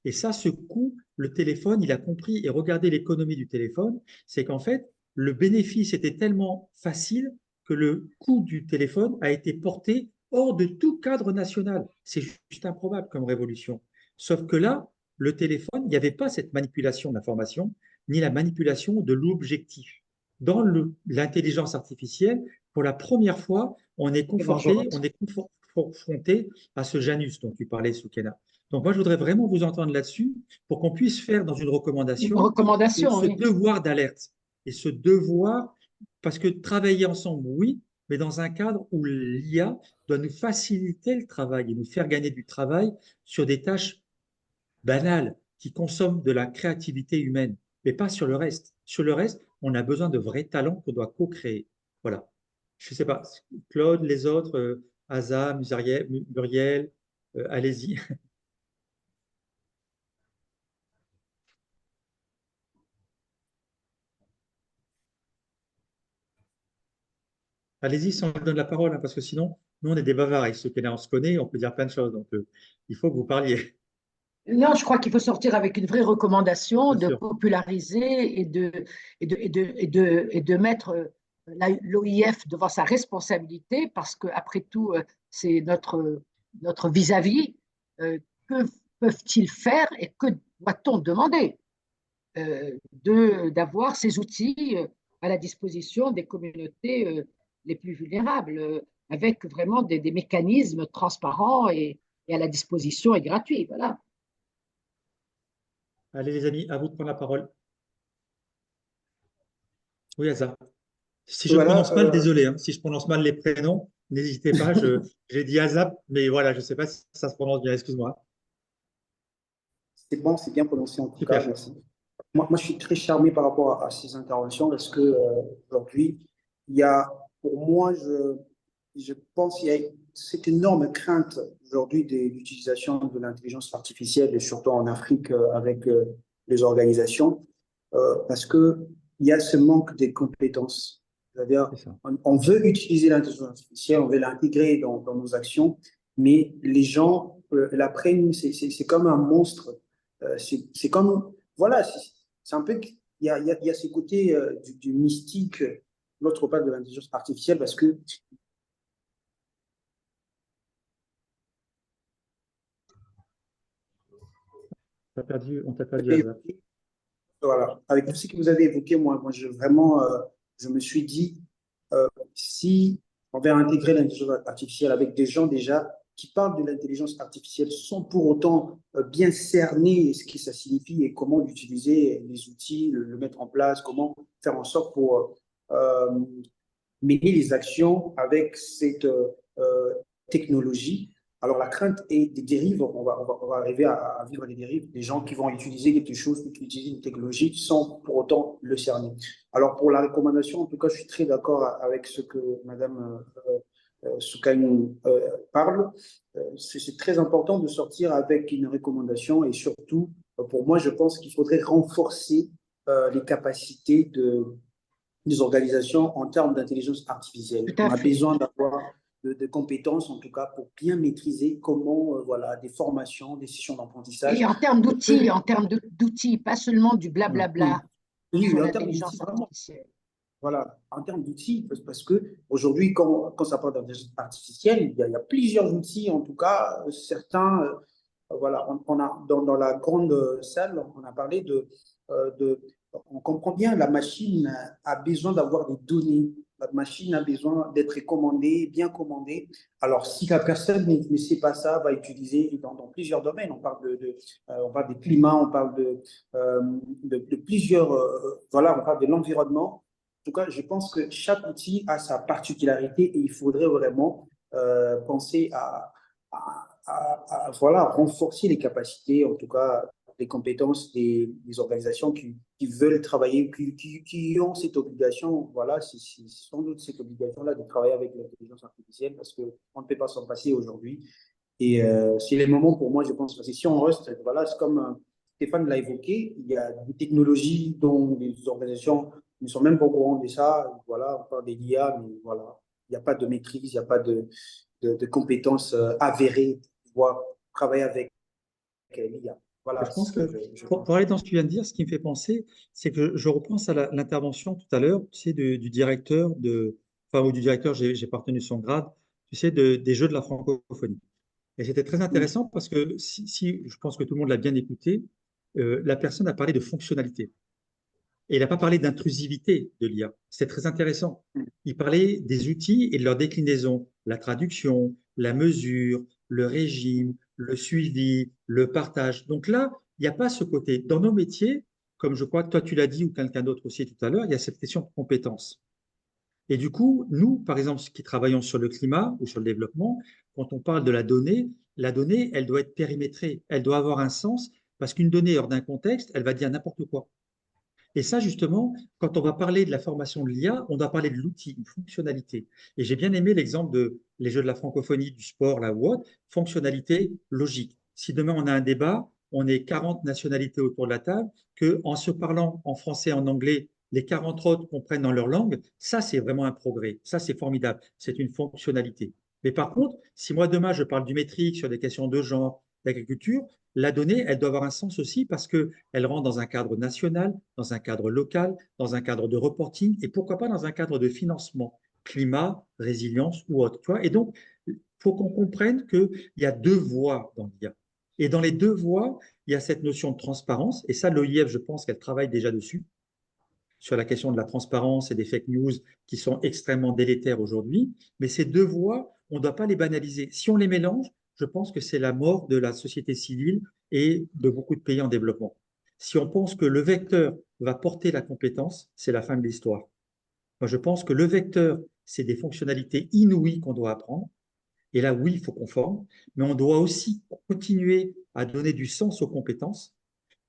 Et ça, ce coût, le téléphone, il a compris, et regardez l'économie du téléphone, c'est qu'en fait, le bénéfice était tellement facile que le coût du téléphone a été porté hors de tout cadre national. C'est juste improbable comme révolution. Sauf que là, le téléphone, il n'y avait pas cette manipulation de l'information, ni la manipulation de l'objectif. Dans l'intelligence artificielle, pour la première fois, on est confronté à ce Janus dont tu parlais, Soukaina. Donc moi, je voudrais vraiment vous entendre là-dessus pour qu'on puisse faire dans une recommandation ce devoir d'alerte. Et ce devoir, parce que travailler ensemble, oui, mais dans un cadre où l'IA doit nous faciliter le travail et nous faire gagner du travail sur des tâches banales qui consomment de la créativité humaine, mais pas sur le reste. Sur le reste, on a besoin de vrais talents qu'on doit co-créer. Voilà. Je ne sais pas, Claude, les autres, Asa, Muriel, allez-y. Allez-y, sans donner la parole, hein, parce que sinon, nous, on est des bavards. Et ceux qui on se connaît, on peut dire plein de choses. Donc, il faut que vous parliez. Non, je crois qu'il faut sortir avec une vraie recommandation Bien de sûr. populariser et de mettre l'OIF devant sa responsabilité, parce qu'après tout, c'est notre vis-à-vis. Que peuvent-ils faire et que doit-on demander d'avoir ces outils à la disposition des communautés les plus vulnérables, avec vraiment des mécanismes transparents et à la disposition et gratuits. Voilà. Allez, les amis, à vous de prendre la parole. Oui, Asa. Si je Voilà, prononce mal, désolé. Hein. Si je prononce mal les prénoms, n'hésitez pas. J'ai dit Asa, mais voilà, je ne sais pas si ça se prononce bien. Excuse-moi. c'est bon, c'est bien prononcé en tout Super. cas, merci. Moi, je suis très charmé par rapport à ces interventions parce que aujourd'hui, il y a, pour moi, je pense qu'il y a cette énorme crainte aujourd'hui de l'utilisation de l'intelligence artificielle, et surtout en Afrique avec les organisations, parce qu'il y a ce manque de compétences. C'est-à-dire, on veut utiliser l'intelligence artificielle, on veut l'intégrer dans nos actions, mais les gens la prennent, c'est comme un monstre. C'est comme, voilà, c'est un peu, il y a ce côté du mystique, l'autre part de l'intelligence artificielle, parce que On t'a perdu, Asa. voilà, avec tout ce que vous avez évoqué, moi vraiment, je me suis dit, si on va intégrer l'intelligence artificielle avec des gens déjà qui parlent de l'intelligence artificielle sans pour autant bien cerner ce que ça signifie et comment utiliser les outils, le mettre en place, comment faire en sorte pour mener les actions avec cette technologie, Alors, la crainte est des dérives. On va arriver à vivre des dérives, des gens qui vont utiliser quelque chose, qui utilisent une technologie sans pour autant le cerner. Alors, pour la recommandation, en tout cas, je suis très d'accord avec ce que Madame Soukagne parle. C'est très important de sortir avec une recommandation et surtout, pour moi, je pense qu'il faudrait renforcer les capacités des organisations en termes d'intelligence artificielle. Tout à On a fait. besoin d'avoir de compétences, en tout cas, pour bien maîtriser comment, voilà, des formations, des sessions d'apprentissage. Et en termes d'outils, pas seulement du blablabla Oui, sur en termes d'outils, l'intelligence vraiment. artificielle. Voilà, en termes d'outils, parce que aujourd'hui, quand ça parle d'intelligence artificielle, il y a plusieurs outils, en tout cas, certains, voilà, on a, dans la grande salle, on a parlé on comprend bien, la machine a besoin d'avoir des données, la machine a besoin d'être commandée, bien commandée. Alors, si la personne ne sait pas ça, va utiliser dans plusieurs domaines, on parle on parle des climats, on parle de plusieurs, voilà, on parle de l'environnement. En tout cas, je pense que chaque outil a sa particularité et il faudrait vraiment penser voilà, renforcer les capacités, en tout cas les compétences des organisations qui veulent travailler, qui ont cette obligation, voilà, c'est sans doute cette obligation-là de travailler avec l'intelligence artificielle parce qu'on ne peut pas s'en passer aujourd'hui. Et c'est les moments pour moi, je pense, parce que si on reste, voilà, c'est comme Stéphane l'a évoqué, il y a des technologies dont les organisations ne sont même pas au courant de ça. Voilà, on parle des IA, mais voilà, il n'y a pas de maîtrise, il n'y a pas de compétences avérées pour pouvoir travailler avec l'IA. Voilà, Je pense que je pour pense. aller dans ce que tu viens de dire, ce qui me fait penser, c'est que je repense à l'intervention tout à l'heure, tu sais, du directeur enfin, ou du directeur, j'ai pas retenu son grade, tu sais, des Jeux de la francophonie. Et c'était très intéressant parce que si je pense que tout le monde l'a bien écouté, la personne a parlé de fonctionnalité. Et il n'a pas parlé d'intrusivité de l'IA. C'est très intéressant. Il parlait des outils et de leur déclinaison, la traduction, la mesure, le régime, le suivi, le partage. Donc là, il n'y a pas ce côté. Dans nos métiers, comme je crois que toi tu l'as dit ou quelqu'un d'autre aussi tout à l'heure, il y a cette question de compétence. Et du coup, nous, par exemple, qui travaillons sur le climat ou sur le développement, quand on parle de la donnée, elle doit être périmétrée, elle doit avoir un sens, parce qu'une donnée hors d'un contexte, elle va dire n'importe quoi. Et ça, justement, quand on va parler de la formation de l'IA, on doit parler de l'outil, une fonctionnalité. Et j'ai bien aimé l'exemple de les Jeux de la francophonie, du sport, la ou autre, fonctionnalité logique. Si demain on a un débat, on est 40 nationalités autour de la table, qu'en se parlant en français et en anglais, les 40 autres comprennent dans leur langue, ça c'est vraiment un progrès, ça c'est formidable, c'est une fonctionnalité. Mais par contre, si moi demain je parle du métrique sur des questions de genre, d'agriculture, la donnée, elle doit avoir un sens aussi parce qu'elle rentre dans un cadre national, dans un cadre local, dans un cadre de reporting et pourquoi pas dans un cadre de financement, climat, résilience ou autre. Tu vois. Et donc, il faut qu'on comprenne qu'il y a deux voies dans l'IA. Et dans les deux voies, il y a cette notion de transparence. Et ça, l'OIF, je pense qu'elle travaille déjà dessus, sur la question de la transparence et des fake news qui sont extrêmement délétères aujourd'hui. Mais ces deux voies, on ne doit pas les banaliser. Si on les mélange, je pense que c'est la mort de la société civile et de beaucoup de pays en développement. Si on pense que le vecteur va porter la compétence, c'est la fin de l'histoire. Moi, je pense que le vecteur, c'est des fonctionnalités inouïes qu'on doit apprendre. Et là, oui, il faut qu'on forme, mais on doit aussi continuer à donner du sens aux compétences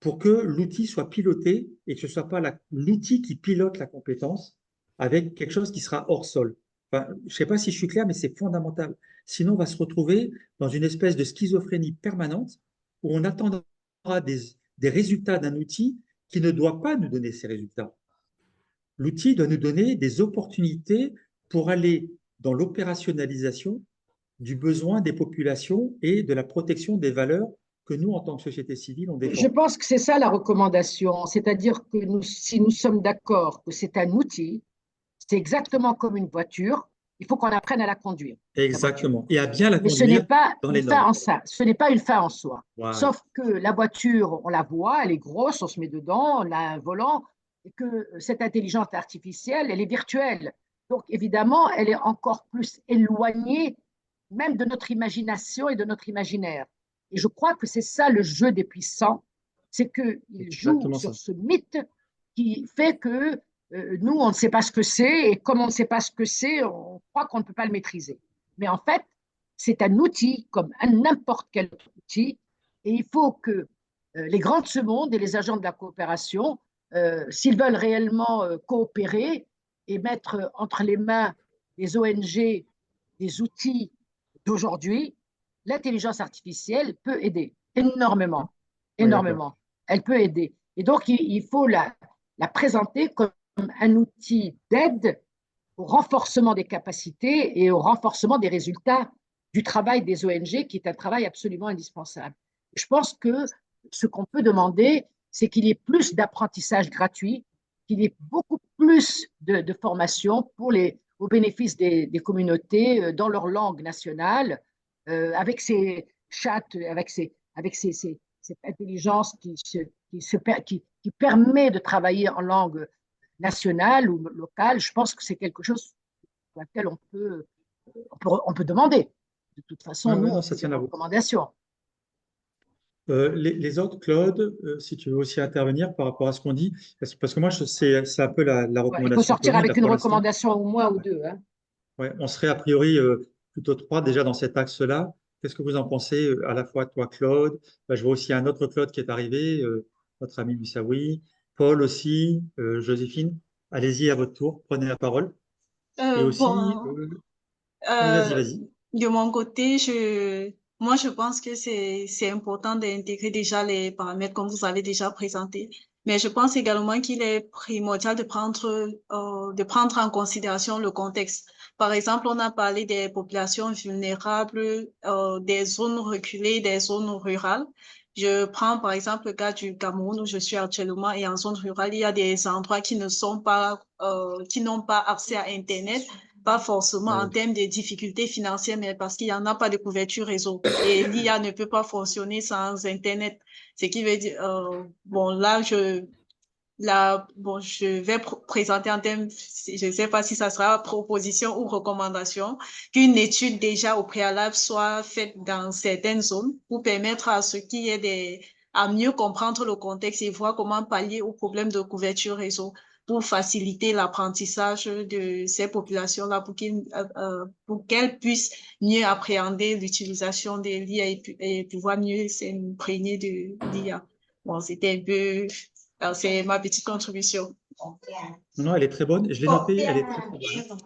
pour que l'outil soit piloté et que ce ne soit pas l'outil qui pilote la compétence avec quelque chose qui sera hors sol. Enfin, je ne sais pas si je suis clair, mais c'est fondamental. Sinon, on va se retrouver dans une espèce de schizophrénie permanente où on attendra des résultats d'un outil qui ne doit pas nous donner ces résultats. L'outil doit nous donner des opportunités pour aller dans l'opérationnalisation du besoin des populations et de la protection des valeurs que nous, en tant que société civile, on défend. Je pense que c'est ça la recommandation, c'est-à-dire que si nous sommes d'accord que c'est un outil, c'est exactement comme une voiture, il faut qu'on apprenne à la conduire. Exactement, et à bien la Mais conduire ce n'est pas dans les une fin normes. en ça, ce n'est pas une fin en soi. Voilà. Sauf que la voiture, on la voit, elle est grosse, on se met dedans, on a un volant, et que cette intelligence artificielle, elle est virtuelle. Donc évidemment, elle est encore plus éloignée même de notre imagination et de notre imaginaire. Et je crois que c'est ça le jeu des puissants, c'est qu'ils jouent sur ce mythe qui fait que nous, on ne sait pas ce que c'est, et comme on ne sait pas ce que c'est, on croit qu'on ne peut pas le maîtriser. Mais en fait, c'est un outil comme n'importe quel autre outil, et il faut que les grands de ce monde et les agents de la coopération, s'ils veulent réellement coopérer et mettre entre les mains des ONG des outils d'aujourd'hui, l'intelligence artificielle peut aider énormément, Oui, d'accord. énormément. Elle peut aider. Et donc, il faut la présenter comme un outil d'aide au renforcement des capacités et au renforcement des résultats du travail des ONG, qui est un travail absolument indispensable. Je pense que ce qu'on peut demander, c'est qu'il y ait plus d'apprentissage gratuit, qu'il y ait beaucoup plus de formation au bénéfice des communautés dans leur langue nationale, avec ces chats, avec cette intelligence qui permet de travailler en langue nationale ou locale. Je pense que c'est quelque chose pour laquelle on peut demander. De toute façon, nous, non, on ça fait tient des à vous. recommandations. Les autres, Claude, si tu veux aussi intervenir par rapport à ce qu'on dit, parce que moi, c'est un peu la Ouais, il faut recommandation sortir commune, là, avec une pour l'instant. recommandation au moins ou deux. Hein. Ouais, on serait a priori plutôt trois déjà dans cet axe-là. Qu'est-ce que vous en pensez, à la fois toi, Claude? Bah, je vois aussi un autre Claude qui est arrivé, notre ami Moussaoui, Paul aussi, Joséphine. Allez-y à votre tour, prenez la parole. Et aussi, Bon, oui, vas-y, euh, vas-y. de mon côté, moi, je pense que c'est important d'intégrer déjà les paramètres comme vous avez déjà présenté. Mais je pense également qu'il est primordial de prendre en considération le contexte. Par exemple, on a parlé des populations vulnérables, des zones reculées, des zones rurales. Je prends par exemple le cas du Cameroun où je suis actuellement et en zone rurale, il y a des endroits qui qui n'ont pas accès à Internet, pas forcément en termes de difficultés financières, mais parce qu'il n'y en a pas de couverture réseau. Et l'IA ne peut pas fonctionner sans Internet. Ce qui veut dire, bon, je vais présenter en termes, je ne sais pas si ça sera proposition ou recommandation, qu'une étude déjà au préalable soit faite dans certaines zones pour permettre à ceux qui aient à mieux comprendre le contexte et voir comment pallier aux problèmes de couverture réseau pour faciliter l'apprentissage de ces populations-là pour qu'elles puissent mieux appréhender l'utilisation de l'IA et pouvoir mieux s'imprégner de l'IA. Bon, c'était un peu alors, c'est ma petite contribution. Non, elle est très bonne. Je l'ai notée, elle est très, très bonne.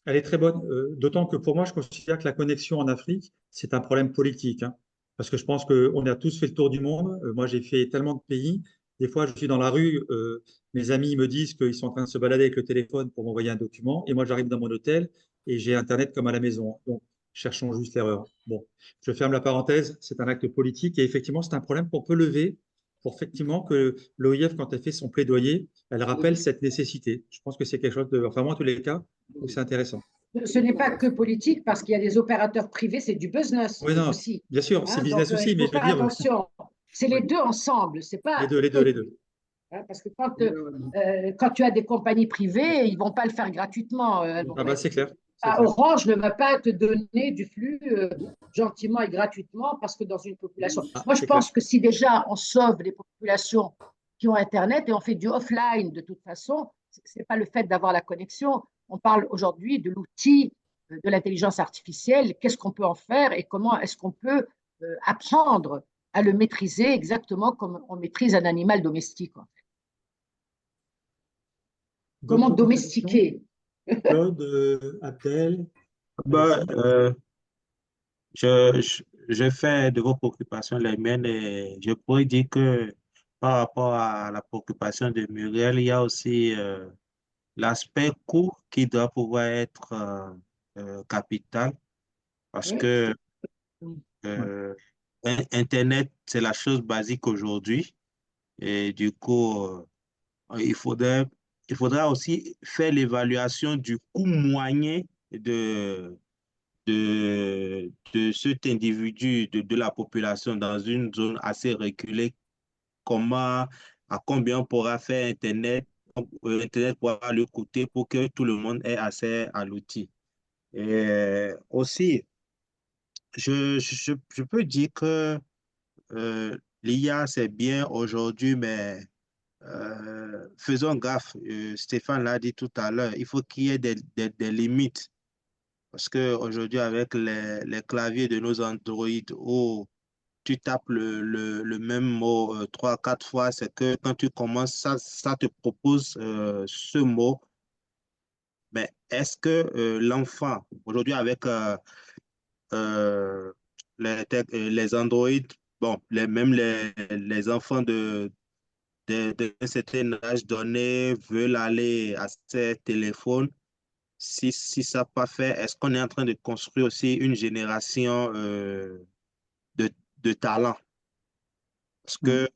Elle est très bonne, d'autant que pour moi, je considère que la connexion en Afrique, c'est un problème politique, hein. Parce que je pense qu'on a tous fait le tour du monde. Moi, j'ai fait tellement de pays. Des fois, je suis dans la rue, mes amis me disent qu'ils sont en train de se balader avec le téléphone pour m'envoyer un document, et moi, j'arrive dans mon hôtel et j'ai Internet comme à la maison. Donc, cherchons juste l'erreur. Bon, je ferme la parenthèse, c'est un acte politique, et effectivement, c'est un problème qu'on peut lever pour effectivement que l'OIF, quand elle fait son plaidoyer, elle rappelle cette nécessité. Je pense que c'est quelque chose de, enfin, moi, en tous les cas, donc c'est intéressant. Ce n'est pas que politique, parce qu'il y a des opérateurs privés, c'est du business Oui, non, aussi. bien sûr, c'est Hein, business donc, aussi, il mais faut je veux faire dire, attention. C'est les oui, deux ensemble, c'est pas les deux, les deux. hein, parce que quand tu as des compagnies privées, ils ne vont pas le faire gratuitement. Ah bah, c'est clair, c'est clair. Orange ne va pas te donner du flux gentiment et gratuitement parce que dans une population. Ah, Moi, je c'est clair. pense que si déjà on sauve les populations qui ont Internet et on fait du offline de toute façon, ce n'est pas le fait d'avoir la connexion. On parle aujourd'hui de l'outil de l'intelligence artificielle. Qu'est-ce qu'on peut en faire et comment est-ce qu'on peut apprendre à le maîtriser exactement comme on maîtrise un animal domestique. En fait. Comment D'autres domestiquer? Claude, Abdel, Bah, allez-y. je fais de vos préoccupations les miennes et je pourrais dire que par rapport à la préoccupation de Muriel, il y a aussi l'aspect coût qui doit pouvoir être capital parce Oui. que Ouais. Internet, c'est la chose basique aujourd'hui et du coup, il faudra aussi faire l'évaluation du coût moyen de cet individu, de la population dans une zone assez reculée, à combien on pourra faire Internet pourra lui coûter pour que tout le monde ait accès à l'outil. Et aussi, je peux dire que l'IA, c'est bien aujourd'hui, mais faisons gaffe. Stéphane l'a dit tout à l'heure, il faut qu'il y ait des limites. Parce qu'aujourd'hui, avec les claviers de nos Android, où tu tapes le même mot 3, 4 fois, c'est que quand tu commences, ça te propose ce mot. Mais est-ce que l'enfant, aujourd'hui avec les Android, bon, même les enfants d'un certain âge donné veulent aller à ces téléphones, si ça n'a pas fait, est-ce qu'on est en train de construire aussi une génération de talents? Parce que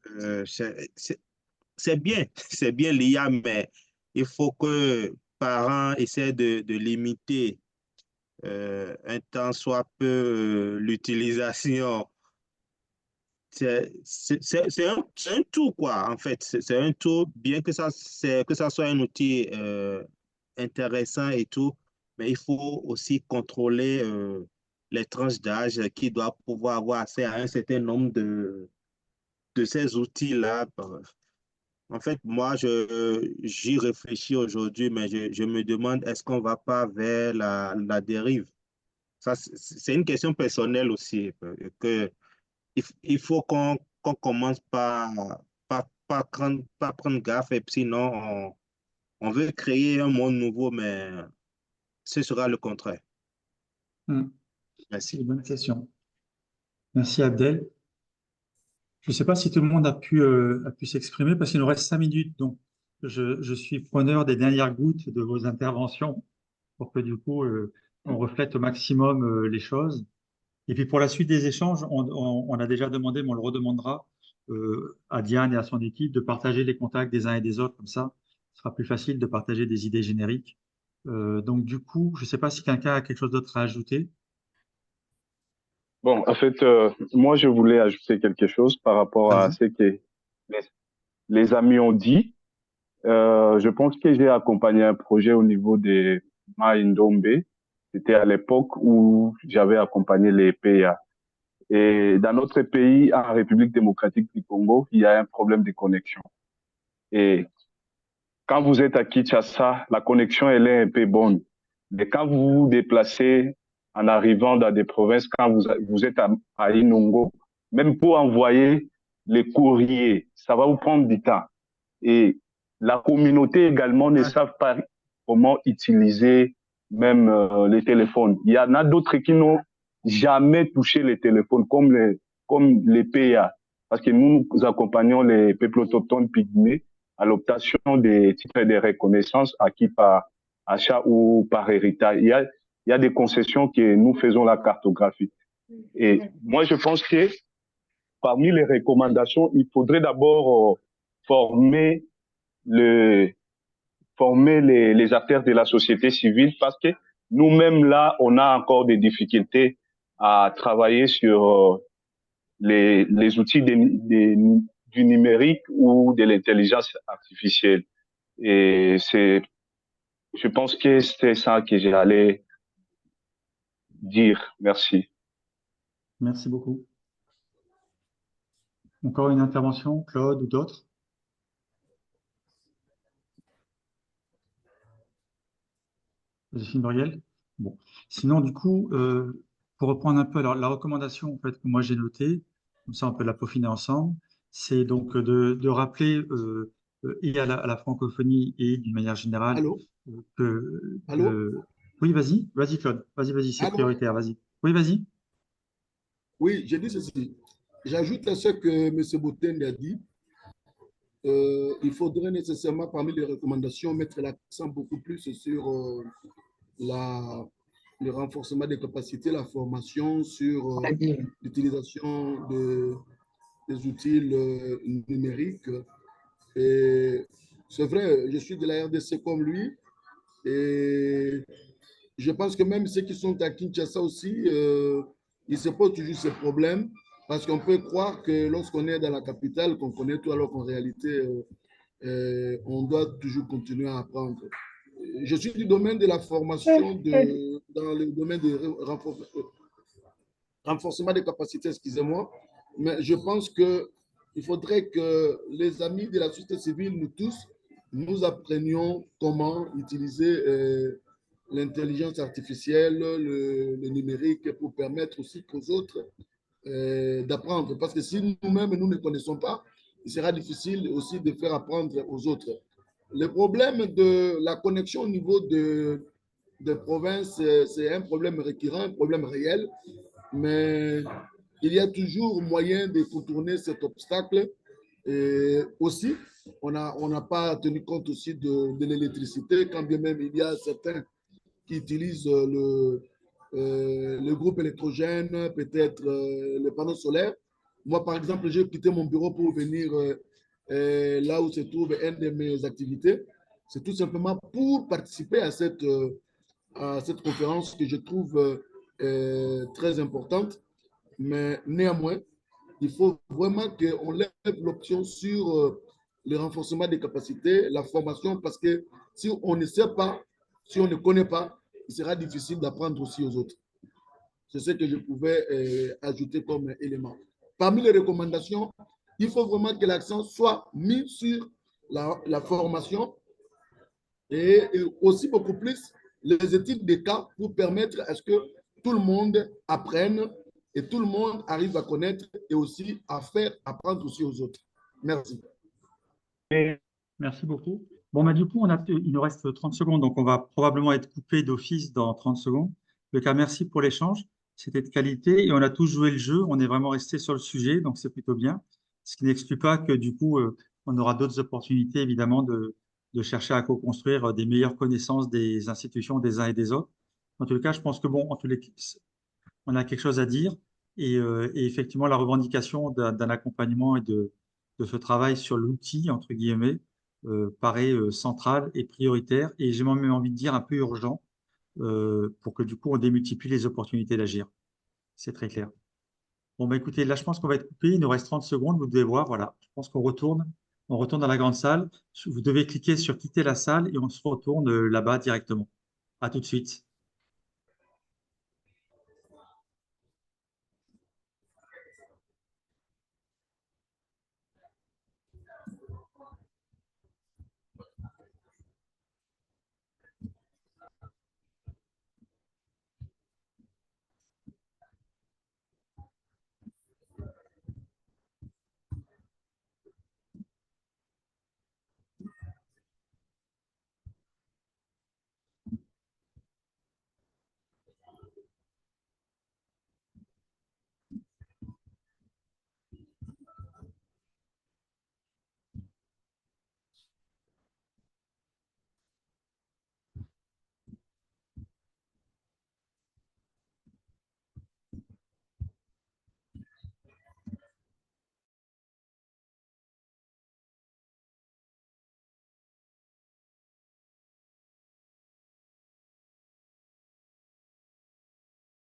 c'est bien, c'est bien l'IA, mais il faut que parents essaient de limiter un temps soit peu l'utilisation. C'est un tout, quoi, en fait. C'est un tout, bien que ça soit un outil intéressant et tout, mais il faut aussi contrôler les tranches d'âge qui doivent pouvoir avoir accès à un certain nombre de ces outils-là. En fait, moi, j'y réfléchis aujourd'hui, mais je me demande, est-ce qu'on ne va pas vers la dérive? Ça, c'est une question personnelle aussi, que il faut qu'on commence pas prendre gaffe, et puis sinon, on veut créer un monde nouveau, mais ce sera le contraire. C'est une bonne question. Merci Abdel. Je ne sais pas si tout le monde a pu s'exprimer parce qu'il nous reste 5 minutes. Donc, je suis preneur des dernières gouttes de vos interventions pour que du coup, on reflète au maximum les choses. Et puis pour la suite des échanges, on a déjà demandé, mais on le redemandera à Diane et à son équipe de partager les contacts des uns et des autres. Comme ça, ce sera plus facile de partager des idées génériques. Donc du coup, je ne sais pas si quelqu'un a quelque chose d'autre à ajouter. Bon, en fait, moi, je voulais ajouter quelque chose par rapport à ce que les amis ont dit. Je pense que j'ai accompagné un projet au niveau des Maïndombe. C'était à l'époque où j'avais accompagné les PA. Et dans notre pays, en République démocratique du Congo, il y a un problème de connexion. Et quand vous êtes à Kinshasa, la connexion, elle est un peu bonne. Mais quand vous vous déplacez en arrivant dans des provinces, quand vous êtes à Inongo, même pour envoyer les courriers, ça va vous prendre du temps. Et la communauté également ne savent pas comment utiliser même les téléphones. Il y en a d'autres qui n'ont jamais touché les téléphones, comme les PA, parce que nous accompagnons les peuples autochtones pygmées à l'obtention des titres de reconnaissance acquis par achat ou par héritage. Il y a des concessions que nous faisons la cartographie. Et moi, je pense que parmi les recommandations, il faudrait d'abord former les acteurs de la société civile, parce que nous-mêmes, là, on a encore des difficultés à travailler sur les outils du numérique ou de l'intelligence artificielle. Et je pense que c'est ça que j'allais dire. Merci. Merci beaucoup. Encore une intervention, Claude ou d'autres? Joséphine Muriel? Bon. Sinon, du coup, pour reprendre un peu la recommandation en fait, que moi j'ai notée, comme ça on peut la peaufiner ensemble, c'est donc de rappeler et à la francophonie et d'une manière générale que... Oui, vas-y Claude, vas-y, c'est prioritaire, vas-y. Oui, vas-y. Oui, j'ai dit ceci. J'ajoute à ce que M. Boteng a dit. Il faudrait nécessairement, parmi les recommandations, mettre l'accent beaucoup plus sur le renforcement des capacités, la formation, sur l'utilisation des outils numériques. Et c'est vrai, je suis de la RDC comme lui. Et je pense que même ceux qui sont à Kinshasa aussi, ils se posent toujours ces problèmes. Parce qu'on peut croire que lorsqu'on est dans la capitale, qu'on connaît tout, alors qu'en réalité, on doit toujours continuer à apprendre. Je suis du domaine de la formation, dans le domaine de renforcement des capacités, excusez-moi, mais je pense qu'il faudrait que les amis de la société civile, nous tous, nous apprenions comment utiliser l'intelligence artificielle, le numérique, pour permettre aussi aux autres d'apprendre. Parce que si nous-mêmes, nous ne connaissons pas, il sera difficile aussi de faire apprendre aux autres. Le problème de la connexion au niveau de provinces, c'est un problème récurrent, un problème réel, mais il y a toujours moyen de contourner cet obstacle. Et aussi, on n'a pas tenu compte aussi de l'électricité, quand bien même il y a certains qui utilisent le groupe électrogène, peut-être le panneau solaire. Moi, par exemple, j'ai quitté mon bureau pour venir là où se trouve une de mes activités. C'est tout simplement pour participer à cette conférence que je trouve très importante. Mais néanmoins, il faut vraiment qu'on lève l'option sur le renforcement des capacités, la formation, parce que si on ne sait pas, si on ne connaît pas, il sera difficile d'apprendre aussi aux autres. C'est ce que je pouvais ajouter comme élément. Parmi les recommandations, il faut vraiment que l'accent soit mis sur la formation et aussi beaucoup plus les études de cas pour permettre à ce que tout le monde apprenne et tout le monde arrive à connaître et aussi à faire apprendre aussi aux autres. Merci. Merci beaucoup. Bon, du coup, il nous reste 30 secondes, donc on va probablement être coupé d'office dans 30 secondes. Le cas, merci pour l'échange. C'était de qualité et on a tous joué le jeu. On est vraiment resté sur le sujet, donc c'est plutôt bien. Ce qui n'exclut pas que du coup, on aura d'autres opportunités, évidemment, de chercher à co-construire des meilleures connaissances des institutions des uns et des autres. En tout cas, je pense que bon, en tous les cas, on a quelque chose à dire et effectivement, la revendication d'un accompagnement et de ce travail sur l'outil, entre guillemets, paraît central et prioritaire et j'ai même envie de dire un peu urgent pour que du coup, on démultiplie les opportunités d'agir. C'est très clair. Bon, écoutez, là, je pense qu'on va être coupé. Il nous reste 30 secondes. Vous devez voir, voilà. Je pense qu'on retourne. On retourne dans la grande salle. Vous devez cliquer sur quitter la salle et on se retourne là-bas directement. À tout de suite.